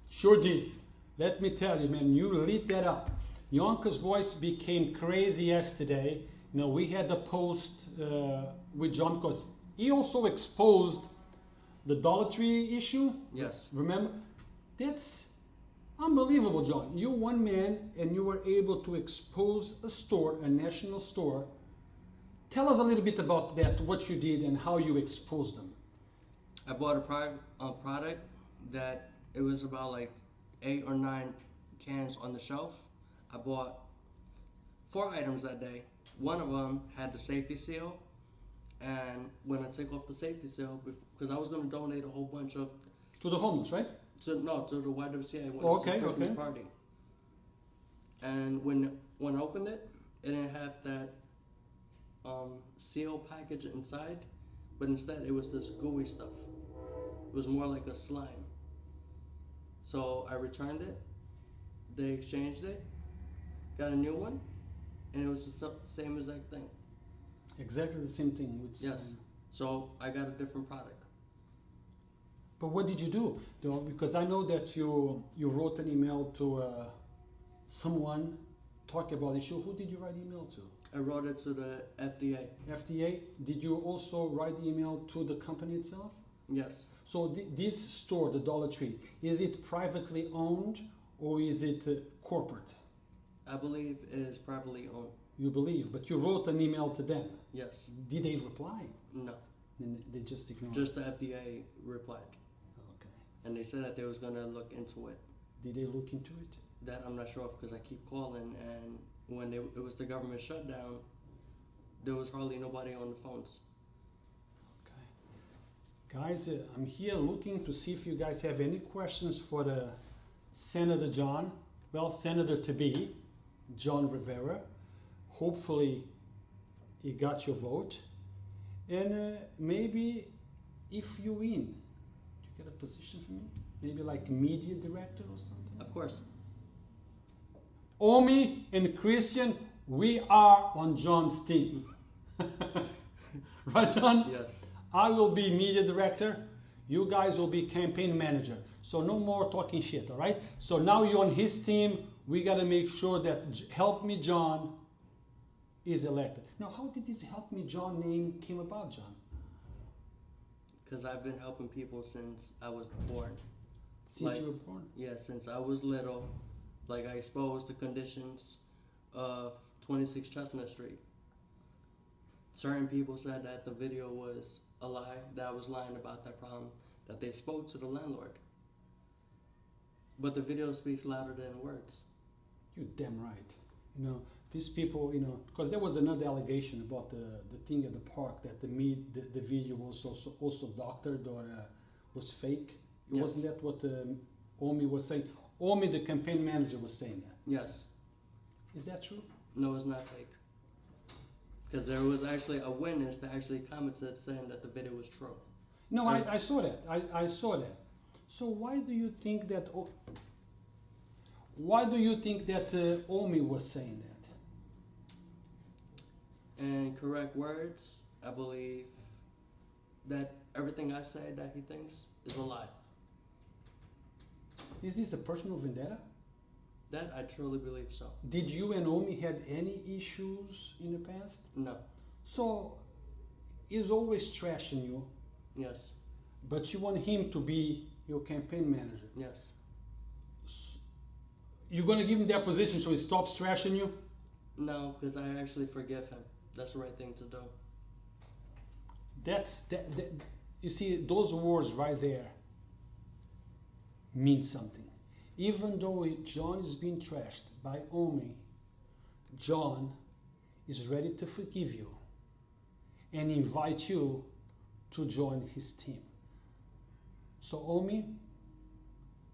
[SPEAKER 1] Sure did. Let me tell you, man, you lit that up. Yonkers Voice became crazy yesterday. We had a post with John because he also exposed the Dollar Tree issue.
[SPEAKER 2] Yes.
[SPEAKER 1] Remember? That's unbelievable, John. You're one man and you were able to expose a store, a national store. Tell us a little bit about that, what you did and how you exposed them.
[SPEAKER 2] I bought a product that it was about like 8 or 9 cans on the shelf. I bought 4 items that day. One of them had the safety seal, and when I took off the safety seal, because I was going to donate a whole bunch of...
[SPEAKER 1] To the homeless, right?
[SPEAKER 2] To the YWCA when it was a Christmas party. And when I opened it, it didn't have that seal package inside, but instead it was this gooey stuff. It was more like a slime. So I returned it, they exchanged it, got a new one, and it was the same exact thing.
[SPEAKER 1] Exactly the same thing.
[SPEAKER 2] Yes. So I got a different product.
[SPEAKER 1] But what did you do? Because I know that you wrote an email to someone talking about the issue. Who did you write the email to?
[SPEAKER 2] I wrote it to the FDA.
[SPEAKER 1] FDA? Did you also write the email to the company itself?
[SPEAKER 2] Yes.
[SPEAKER 1] So this store, the Dollar Tree, is it privately owned or is it corporate?
[SPEAKER 2] I believe it is privately owned.
[SPEAKER 1] You believe, but you wrote an email to them.
[SPEAKER 2] Yes.
[SPEAKER 1] Did they reply?
[SPEAKER 2] No.
[SPEAKER 1] Then they just ignored
[SPEAKER 2] Just the FDA replied.
[SPEAKER 1] Okay.
[SPEAKER 2] And they said that they was going to look into it.
[SPEAKER 1] Did they look into it?
[SPEAKER 2] That I'm not sure of because I keep calling, and when it was the government shutdown, there was hardly nobody on the phones.
[SPEAKER 1] Guys, I'm here looking to see if you guys have any questions for the Senator John. Well, Senator-to-be, John Rivera. Hopefully, he got your vote. And maybe if you win, do you get a position for me? Maybe like media director or something?
[SPEAKER 2] Of course.
[SPEAKER 1] Omi and Christian, we are on John's team. Right, John?
[SPEAKER 2] Yes.
[SPEAKER 1] I will be media director. You guys will be campaign manager. So no more talking shit, all right? So now you're on his team. We got to make sure that Help Me John is elected. Now, how did this Help Me John name came about, John?
[SPEAKER 2] Because I've been helping people since I was born.
[SPEAKER 1] Since you were born?
[SPEAKER 2] Yeah, since I was little. Like I exposed the conditions of 26 Chestnut Street. Certain people said that the video was a lie, that I was lying about that problem, that they spoke to the landlord. But the video speaks louder than words. You're
[SPEAKER 1] damn right. These people, because there was another allegation about the thing at the park that the video was also doctored or was fake.
[SPEAKER 2] Yes.
[SPEAKER 1] Wasn't that what Omi was saying, Omi, the campaign manager, was saying that.
[SPEAKER 2] Yes.
[SPEAKER 1] Is that true?
[SPEAKER 2] No, it's not fake. Because there was actually a witness that actually commented saying that the video was true.
[SPEAKER 1] No, I saw that. I saw that. So why do you think that? Why do you think that Omi was saying that?
[SPEAKER 2] In correct words, I believe that everything I say that he thinks is a lie.
[SPEAKER 1] Is this a personal vendetta?
[SPEAKER 2] That I truly believe so.
[SPEAKER 1] Did you and Omi had any issues in the past?
[SPEAKER 2] No.
[SPEAKER 1] So he's always trashing you,
[SPEAKER 2] Yes.
[SPEAKER 1] but you want him to be your campaign manager.
[SPEAKER 2] Yes.
[SPEAKER 1] You're gonna give him that position so he stops trashing you?
[SPEAKER 2] No, because I actually forgive him. That's the right thing to do.
[SPEAKER 1] That. You see, those words right there mean something. Even though John is being trashed by Omi, John is ready to forgive you and invite you to join his team. So Omi,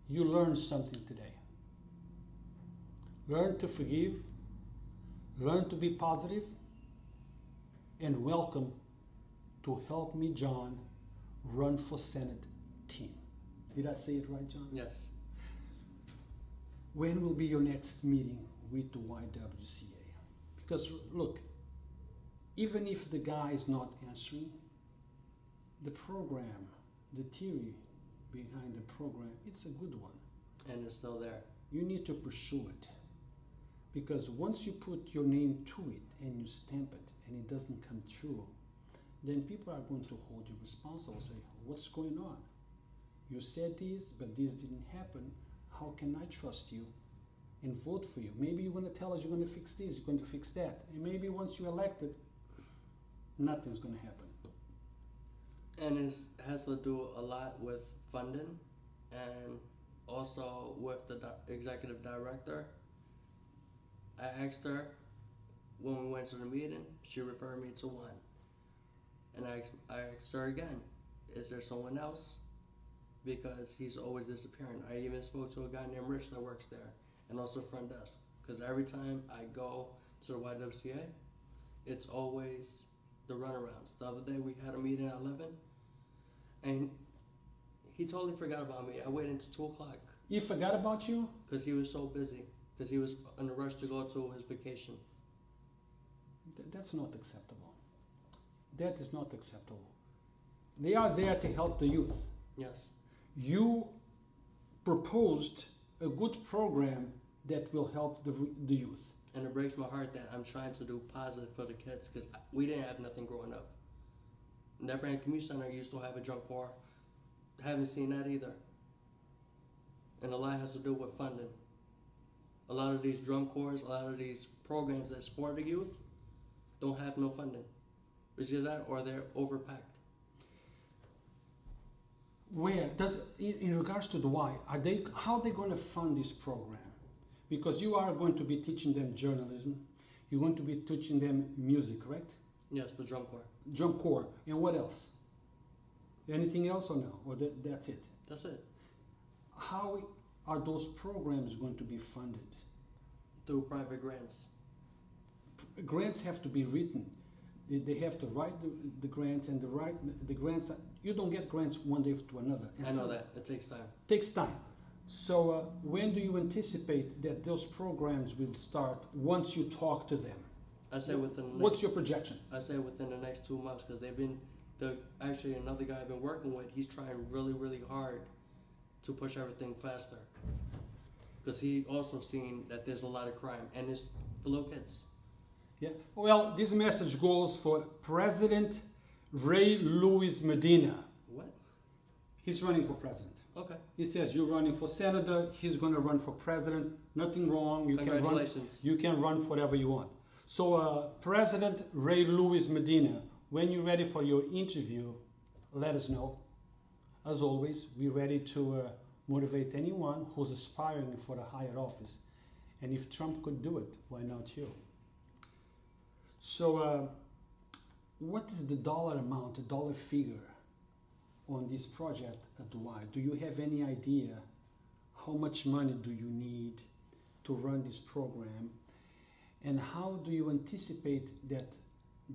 [SPEAKER 1] you learned something today. Learn to forgive, learn to be positive, and welcome to Help Me John run for Senate team. Did I say it right, John?
[SPEAKER 2] Yes.
[SPEAKER 1] When will be your next meeting with the YWCA? Because look, even if the guy is not answering, the program, the theory behind the program, it's a good one.
[SPEAKER 2] And it's still there.
[SPEAKER 1] You need to pursue it. Because once you put your name to it and you stamp it and it doesn't come true, then people are going to hold you responsible, say, what's going on? You said this, but this didn't happen. How can I trust you and vote for you? Maybe you're going to tell us you're going to fix this, you're going to fix that. And maybe once you're elected, nothing's going to happen.
[SPEAKER 2] And it has to do a lot with funding and also with the executive director. I asked her when we went to the meeting, she referred me to one. And I asked her again, is there someone else? Because he's always disappearing. I even spoke to a guy named Rich that works there and also front desk. Because every time I go to the YWCA, it's always the runarounds. The other day we had a meeting at 11 and he totally forgot about me. I waited until 2 o'clock.
[SPEAKER 1] He forgot about you?
[SPEAKER 2] Because he was so busy. Because he was in a rush to go to his vacation.
[SPEAKER 1] That's not acceptable. That is not acceptable. They are there to help the youth.
[SPEAKER 2] Yes.
[SPEAKER 1] You proposed a good program that will help the youth.
[SPEAKER 2] And it breaks my heart that I'm trying to do positive for the kids because we didn't have nothing growing up. That brand community center used to have a junk car. Haven't seen that either. And a lot has to do with funding. A lot of these drum corps, a lot of these programs that support the youth don't have no funding. Is it that or they're overpacked?
[SPEAKER 1] Where does, in regards to the why, how are they going to fund this program? Because you are going to be teaching them journalism, you're going to be teaching them music, correct?
[SPEAKER 2] Yes, the drum corps.
[SPEAKER 1] Drum corps, and what else? Anything else or no? Or that's it?
[SPEAKER 2] That's it.
[SPEAKER 1] How are those programs going to be funded?
[SPEAKER 2] Through private grants.
[SPEAKER 1] Grants have to be written. They have to write the grants, and the grants. You don't get grants one day to another.
[SPEAKER 2] I know that. It takes time.
[SPEAKER 1] Takes time. So when do you anticipate that those programs will start once you talk to them?
[SPEAKER 2] I say within the next,
[SPEAKER 1] what's your projection?
[SPEAKER 2] I say within the next 2 months because they've been, actually another guy I've been working with, he's trying really, really hard to push everything faster. Because he also seen that there's a lot of crime and it's for little kids.
[SPEAKER 1] Yeah. Well, this message goes for President Ray Luis Medina.
[SPEAKER 2] What?
[SPEAKER 1] He's running for president.
[SPEAKER 2] Okay.
[SPEAKER 1] He says you're running for senator. He's going to run for president. Nothing wrong.
[SPEAKER 2] Congratulations.
[SPEAKER 1] You can run for whatever you want. So, President Ray Luis Medina, when you're ready for your interview, let us know. As always, we're ready to motivate anyone who's aspiring for a higher office. And if Trump could do it, why not you? So, what is the dollar amount, the dollar figure on this project at the Y? Do you have any idea how much money do you need to run this program, and how do you anticipate that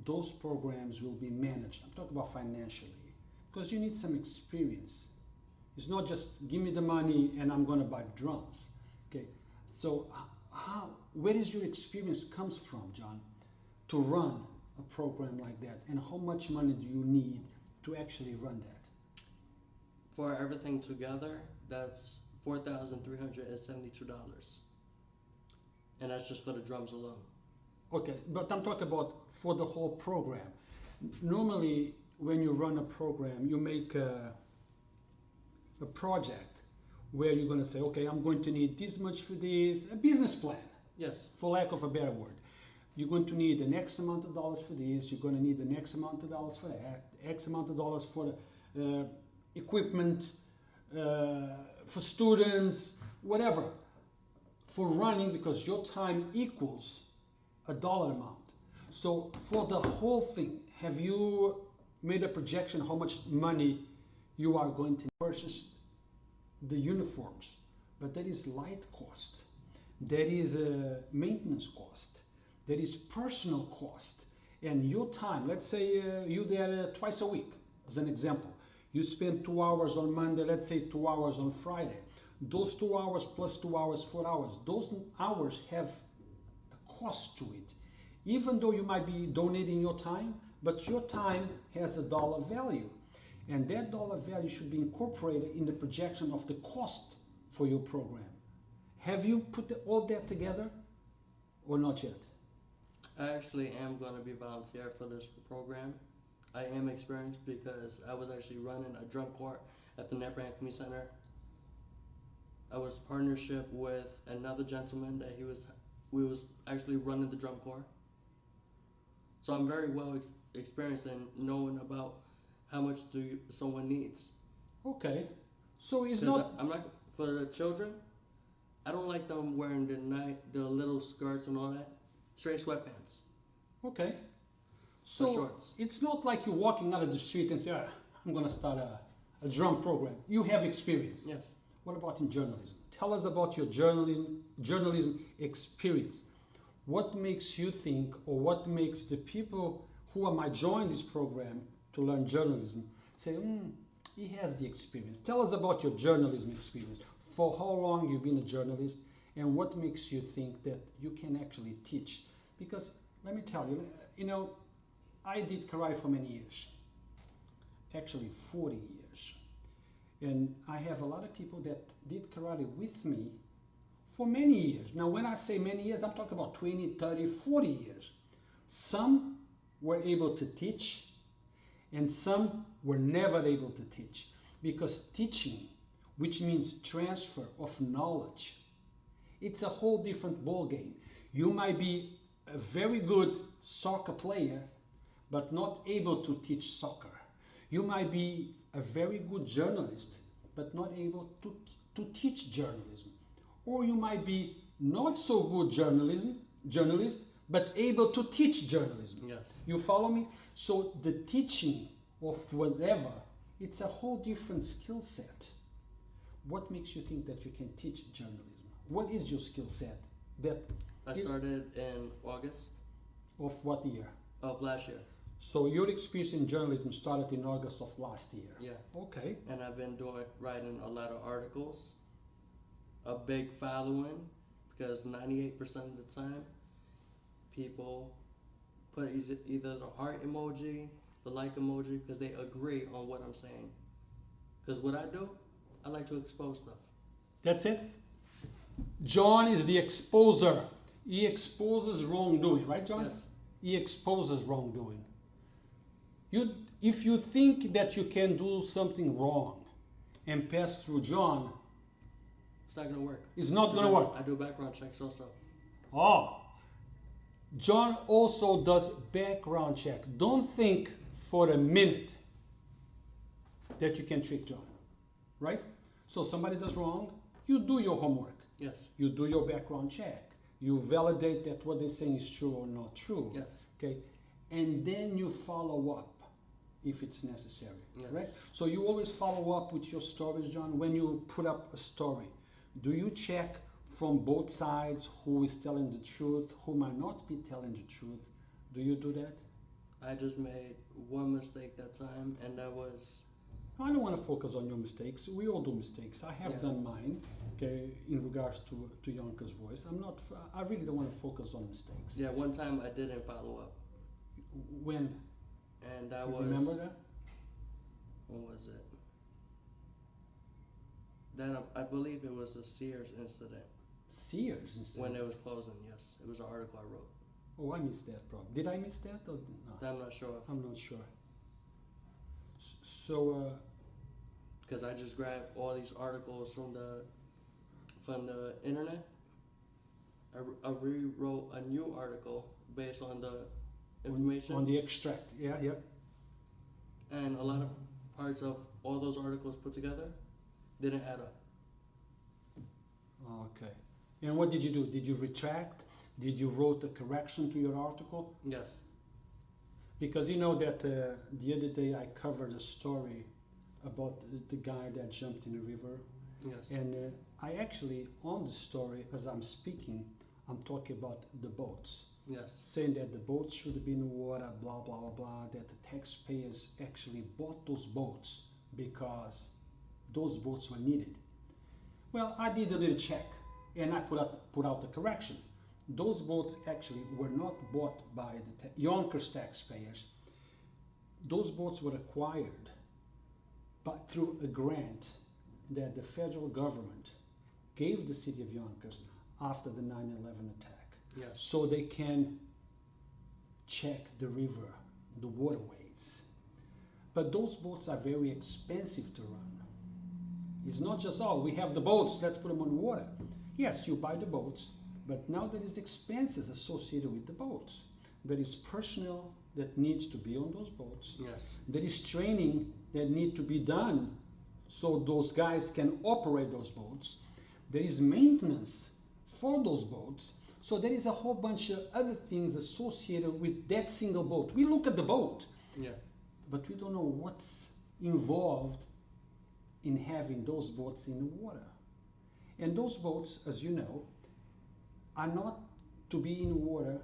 [SPEAKER 1] those programs will be managed? I'm talking about financially, because you need some experience. It's not just give me the money and I'm going to buy drums. Okay, so where does your experience comes from, John, to run a program like that, and how much money do you need to actually run that?
[SPEAKER 2] For everything together, that's $4,372, and that's just for the drums alone.
[SPEAKER 1] Okay, but I'm talking about for the whole program. Normally, when you run a program, you make a project where you're going to say, okay, I'm going to need this much for this, a business plan.
[SPEAKER 2] Yes.
[SPEAKER 1] For lack of a better word. You're going to need an X amount of dollars for this, you're going to need an X amount of dollars for that, X amount of dollars for the equipment, for students, whatever, for running, because your time equals a dollar amount. So for the whole thing, have you made a projection how much money you are going to purchase the uniforms? But that is light cost. There is a maintenance cost. There is personal cost. And your time, let's say you're there twice a week, as an example. You spend 2 hours on Monday, let's say 2 hours on Friday. Those 2 hours plus 2 hours, 4 hours, those hours have a cost to it. Even though you might be donating your time, but your time has a dollar value. And that dollar value should be incorporated in the projection of the cost for your program. Have you put all that together or not yet?
[SPEAKER 2] I actually am going to be volunteer for this program. I am experienced because I was actually running a drum corps at the Nebrand Community Center. I was partnership with another gentleman that we was actually running the drum corps. So I'm very well experienced in knowing about how much someone needs.
[SPEAKER 1] Okay, so it's not.
[SPEAKER 2] I'm not for the children. I don't like them wearing the little skirts and all that. Straight sweatpants.
[SPEAKER 1] Okay,
[SPEAKER 2] Or
[SPEAKER 1] so
[SPEAKER 2] shorts.
[SPEAKER 1] it's not like you're walking out of the street and say, I'm going to start a drum program. You have experience.
[SPEAKER 2] Yes.
[SPEAKER 1] What about in journalism? Tell us about your journalism experience. What makes you think, or what makes the people who might join this program to learn journalism say, he has the experience? Tell us about your journalism experience. For how long you've been a journalist, and what makes you think that you can actually teach? Because let me tell you, I did karate for many years, actually 40 years. And I have a lot of people that did karate with me for many years. Now, when I say many years, I'm talking about 20, 30, 40 years. Some were able to teach, and some were never able to teach. Because teaching, which means transfer of knowledge, it's a whole different ballgame. You might be a very good soccer player, but not able to teach soccer. You might be a very good journalist, but not able to teach journalism. Or you might be not so good journalist, but able to teach journalism.
[SPEAKER 2] Yes.
[SPEAKER 1] You follow me? So the teaching of whatever, it's a whole different skill set. What makes you think that you can teach journalism? What is your skill set?
[SPEAKER 2] I started in August.
[SPEAKER 1] Of what year?
[SPEAKER 2] Of last year.
[SPEAKER 1] So your experience in journalism started in August of last year.
[SPEAKER 2] Yeah.
[SPEAKER 1] Okay.
[SPEAKER 2] And I've been writing a lot of articles, a big following, because 98% of the time, people put either the heart emoji, the like emoji, because they agree on what I'm saying. Because what I do, I like to expose stuff.
[SPEAKER 1] That's it? John is the exposer. He exposes wrongdoing, right, John?
[SPEAKER 2] Yes.
[SPEAKER 1] He exposes wrongdoing. If you think that you can do something wrong and pass through John,
[SPEAKER 2] It's not going to work.
[SPEAKER 1] it's not going to work.
[SPEAKER 2] I do background checks also.
[SPEAKER 1] Oh, John also does background check. Don't think for a minute that you can trick John, right? So somebody does wrong, you do your homework.
[SPEAKER 2] Yes.
[SPEAKER 1] You do your background check. You validate that what they're saying is true or not true.
[SPEAKER 2] Yes.
[SPEAKER 1] Okay, and then you follow up if it's necessary.
[SPEAKER 2] Yes.
[SPEAKER 1] Right? So you always follow up with your stories, John. When you put up a story, Do you check from both sides who is telling the truth, who might not be telling the truth? Do you do that?
[SPEAKER 2] I just made one mistake that time, and that was
[SPEAKER 1] I don't want to focus on your mistakes. We all do mistakes. I have
[SPEAKER 2] Yeah.
[SPEAKER 1] done mine, okay, in regards to Yonkers Voice. I really don't want to focus on mistakes.
[SPEAKER 2] yeah. One time I didn't follow up,
[SPEAKER 1] When,
[SPEAKER 2] and that
[SPEAKER 1] you
[SPEAKER 2] was
[SPEAKER 1] remember that?
[SPEAKER 2] when was it? Then I believe it was a Sears incident
[SPEAKER 1] Sears instead.
[SPEAKER 2] when it was closing. Yes, it was an article I wrote.
[SPEAKER 1] Oh, I missed that problem. Did I miss that or no?
[SPEAKER 2] I'm not sure
[SPEAKER 1] I'm not sure. So,
[SPEAKER 2] because I just grabbed all these articles from the internet. I rewrote a new article based on the information,
[SPEAKER 1] on the extract, yeah, yeah.
[SPEAKER 2] and a lot of parts of all those articles put together didn't add up.
[SPEAKER 1] Okay. And what did you do? Did you retract? Did you wrote a correction to your article?
[SPEAKER 2] Yes.
[SPEAKER 1] Because you know that the other day I covered a story about the guy that jumped in the river.
[SPEAKER 2] Yes.
[SPEAKER 1] And I actually, on the story, as I'm speaking, I'm talking about the boats.
[SPEAKER 2] Yes.
[SPEAKER 1] Saying that the boats should have been in water, blah, blah, blah, blah, that the taxpayers actually bought those boats because those boats were needed. Well, I did a little check and I put out the correction. Those boats actually were not bought by the Yonkers taxpayers. Those boats were acquired but through a grant that the federal government gave the city of Yonkers after the 9/11 attack.
[SPEAKER 2] Yes.
[SPEAKER 1] So they can check the river, the waterways. But those boats are very expensive to run. It's not just, oh, we have the boats, let's put them on water. Yes, you buy the boats, but now there is expenses associated with the boats. There is personnel that needs to be on those boats.
[SPEAKER 2] Yes.
[SPEAKER 1] There is training that need to be done so those guys can operate those boats. There is maintenance for those boats. So there is a whole bunch of other things associated with that single boat. We look at the boat,
[SPEAKER 2] Yeah.
[SPEAKER 1] but we don't know what's involved in having those boats in the water. And those boats, as you know, are not to be in water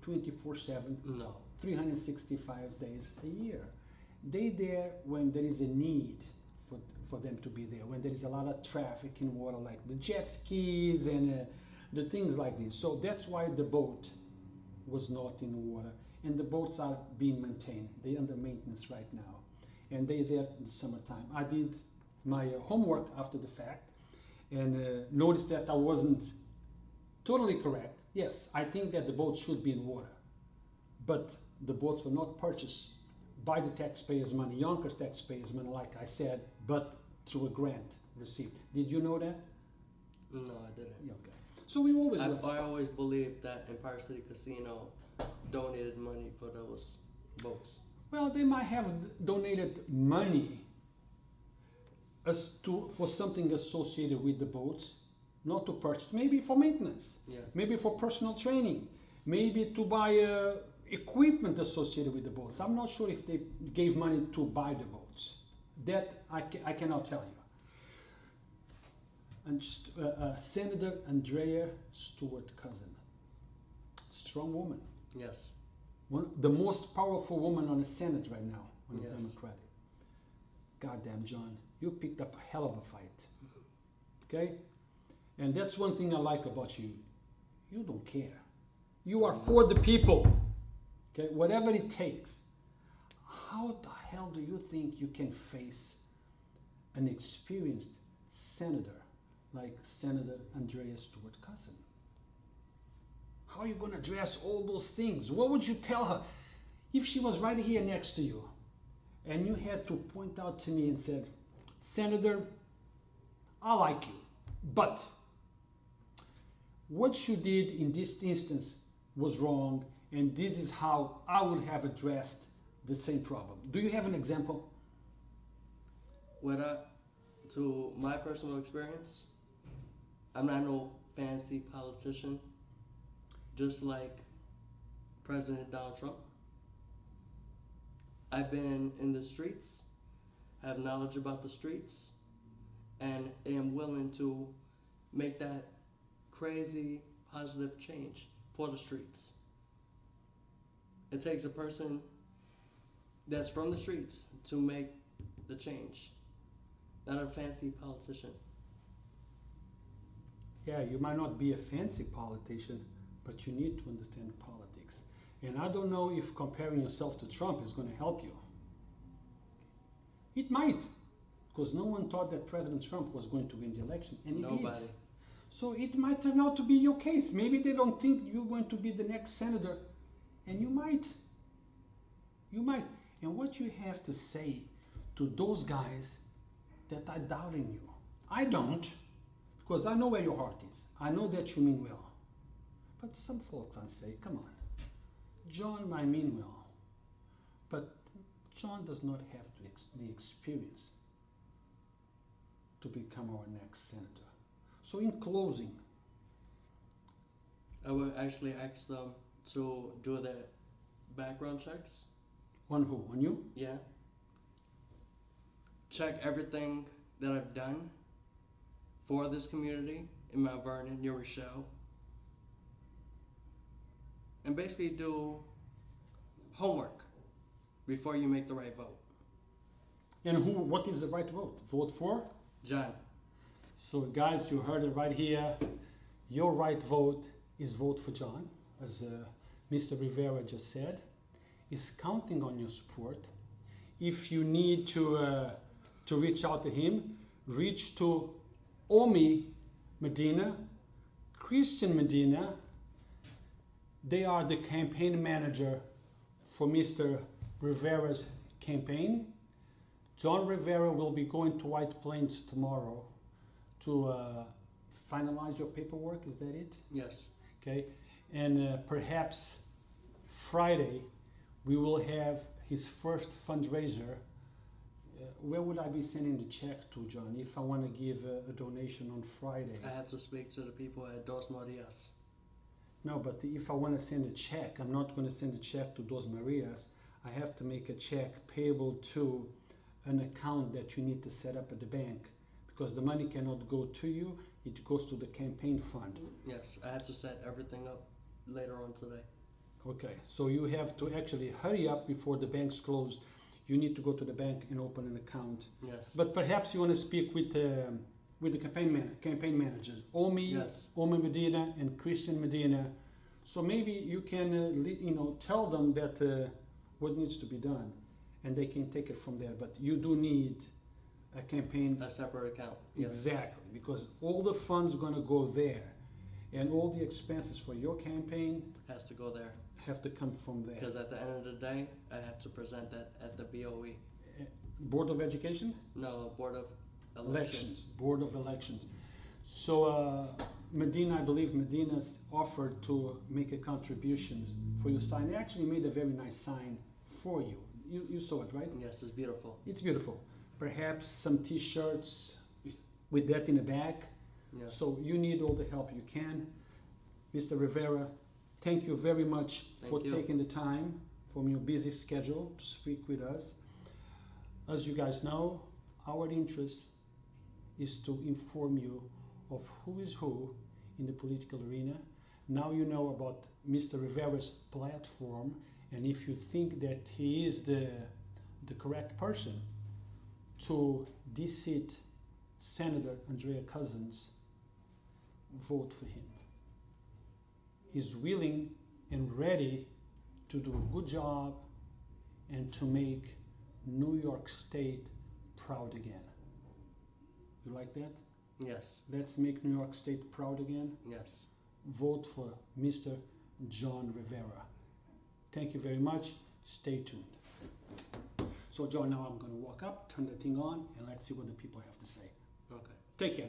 [SPEAKER 1] 24/7,
[SPEAKER 2] No.
[SPEAKER 1] 365 days a year. They're there when there is a need for them to be there, when there is a lot of traffic in water, like the jet skis and the things like this. So that's why the boat was not in the water. And the boats are being maintained. They're under maintenance right now. And they're there in the summertime. I did my homework after the fact and noticed that I wasn't totally correct. Yes, I think that the boat should be in water. But the boats were not purchased by the taxpayers' money, Yonkers taxpayers' money, like I said, but through a grant received. Did you know that?
[SPEAKER 2] No, I didn't.
[SPEAKER 1] Yeah, okay. So we always
[SPEAKER 2] I always believed that Empire City Casino donated money for those boats.
[SPEAKER 1] well, they might have donated money for something associated with the boats, not to purchase, maybe for maintenance,
[SPEAKER 2] Yeah.
[SPEAKER 1] maybe for personal training, maybe to buy equipment associated with the boats. I'm not sure if they gave money to buy the boats. That I cannot tell you. And Senator Andrea Stewart Cousin, strong woman,
[SPEAKER 2] Yes.
[SPEAKER 1] the most powerful woman on the Senate right now on the
[SPEAKER 2] Yes.
[SPEAKER 1] Democratic. Goddamn, John, you picked up a hell of a fight. Okay? And that's one thing I like about you. You don't care. You are for the people. Okay? Whatever it takes. How the hell do you think you can face an experienced senator like Senator Andrea Stewart Cousin? How are you going to address all those things? What would you tell her if she was right here next to you and you had to point out to me and said, Senator, I like you, but what you did in this instance was wrong, and this is how I would have addressed the same problem. Do you have an example?
[SPEAKER 2] To my personal experience, I'm not no fancy politician, just like President Donald Trump. I've been in the streets, have knowledge about the streets, and am willing to make that crazy positive change for the streets. It takes a person that's from the streets to make the change, not a fancy politician.
[SPEAKER 1] Yeah, you might not be a fancy politician, but you need to understand politics. And I don't know if comparing yourself to Trump is going to help you. It might, because no one thought that President Trump was going to win the election, and he
[SPEAKER 2] Nobody.
[SPEAKER 1] did. So it might turn out to be your case. Maybe they don't think you're going to be the next senator, and you might. You might. And what you have to say to those guys that are doubting you, I don't, because I know where your heart is. I know that you mean well. But some folks I say, come on, John might mean well, but John does not have the experience to become our next senator. So in closing,
[SPEAKER 2] I would actually ask them to do their background checks.
[SPEAKER 1] on who? On you?
[SPEAKER 2] Yeah. Check everything that I've done for this community in Mount Vernon, New Rochelle. And basically do homework before you make the right vote.
[SPEAKER 1] And what is the right vote? Vote for?
[SPEAKER 2] John.
[SPEAKER 1] So guys, you heard it right here. Your right vote is vote for John, as Mr. Rivera just said. He's counting on your support. If you need to reach out to him, reach to Omi Medina, Christian Medina. They are the campaign manager for Mr. Rivera's campaign. John Rivera will be going to White Plains tomorrow to finalize your paperwork, is that it?
[SPEAKER 2] Yes.
[SPEAKER 1] Okay, and perhaps Friday we will have his first fundraiser. Where would I be sending the check to, John, if I want to give a donation on Friday?
[SPEAKER 2] I have to speak to the people at Dos Marias.
[SPEAKER 1] No, but if I want to send a check, I'm not going to send a check to Dos Marias. I have to make a check payable to an account that you need to set up at the bank, because the money cannot go to you, it goes to the campaign fund.
[SPEAKER 2] Yes, I have to set everything up later on today.
[SPEAKER 1] Okay, so you have to actually hurry up before the bank's closed. You need to go to the bank and open an account.
[SPEAKER 2] Yes.
[SPEAKER 1] But perhaps you want to speak with the campaign managers, Omi,
[SPEAKER 2] Yes.
[SPEAKER 1] Omi Medina and Christian Medina. So maybe you can tell them that what needs to be done, and they can take it from there. But you do need a campaign.
[SPEAKER 2] A separate account. Yes.
[SPEAKER 1] Exactly, because all the funds are going to go there, and all the expenses for your campaign
[SPEAKER 2] Has to go there.
[SPEAKER 1] have to come from there.
[SPEAKER 2] Because at the end of the day, I have to present that at the BOE.
[SPEAKER 1] Board of Education?
[SPEAKER 2] No, Board of
[SPEAKER 1] Elections. Board of Elections. So Medina, I believe Medina's offered to make a contribution for your sign. They actually made a very nice sign for you. You saw it, right?
[SPEAKER 2] Yes, it's beautiful.
[SPEAKER 1] It's beautiful. Perhaps some t-shirts with that in the back.
[SPEAKER 2] Yes.
[SPEAKER 1] So you need all the help you can. Mr. Rivera, thank you very much for taking the time from your busy schedule to speak with us. As you guys know, our interest is to inform you of who is who in the political arena. Now you know about Mr. Rivera's platform, and if you think that he is the correct person to de-seat Senator Andrea Cousins, vote for him. He's willing and ready to do a good job and to make New York State proud again. You like that?
[SPEAKER 2] Yes.
[SPEAKER 1] Let's make New York State proud again.
[SPEAKER 2] Yes.
[SPEAKER 1] Vote for Mr. John Rivera. Thank you very much. Stay tuned. So John, now I'm going to walk up, turn the thing on, and let's see what the people have to say.
[SPEAKER 2] Okay.
[SPEAKER 1] Take care.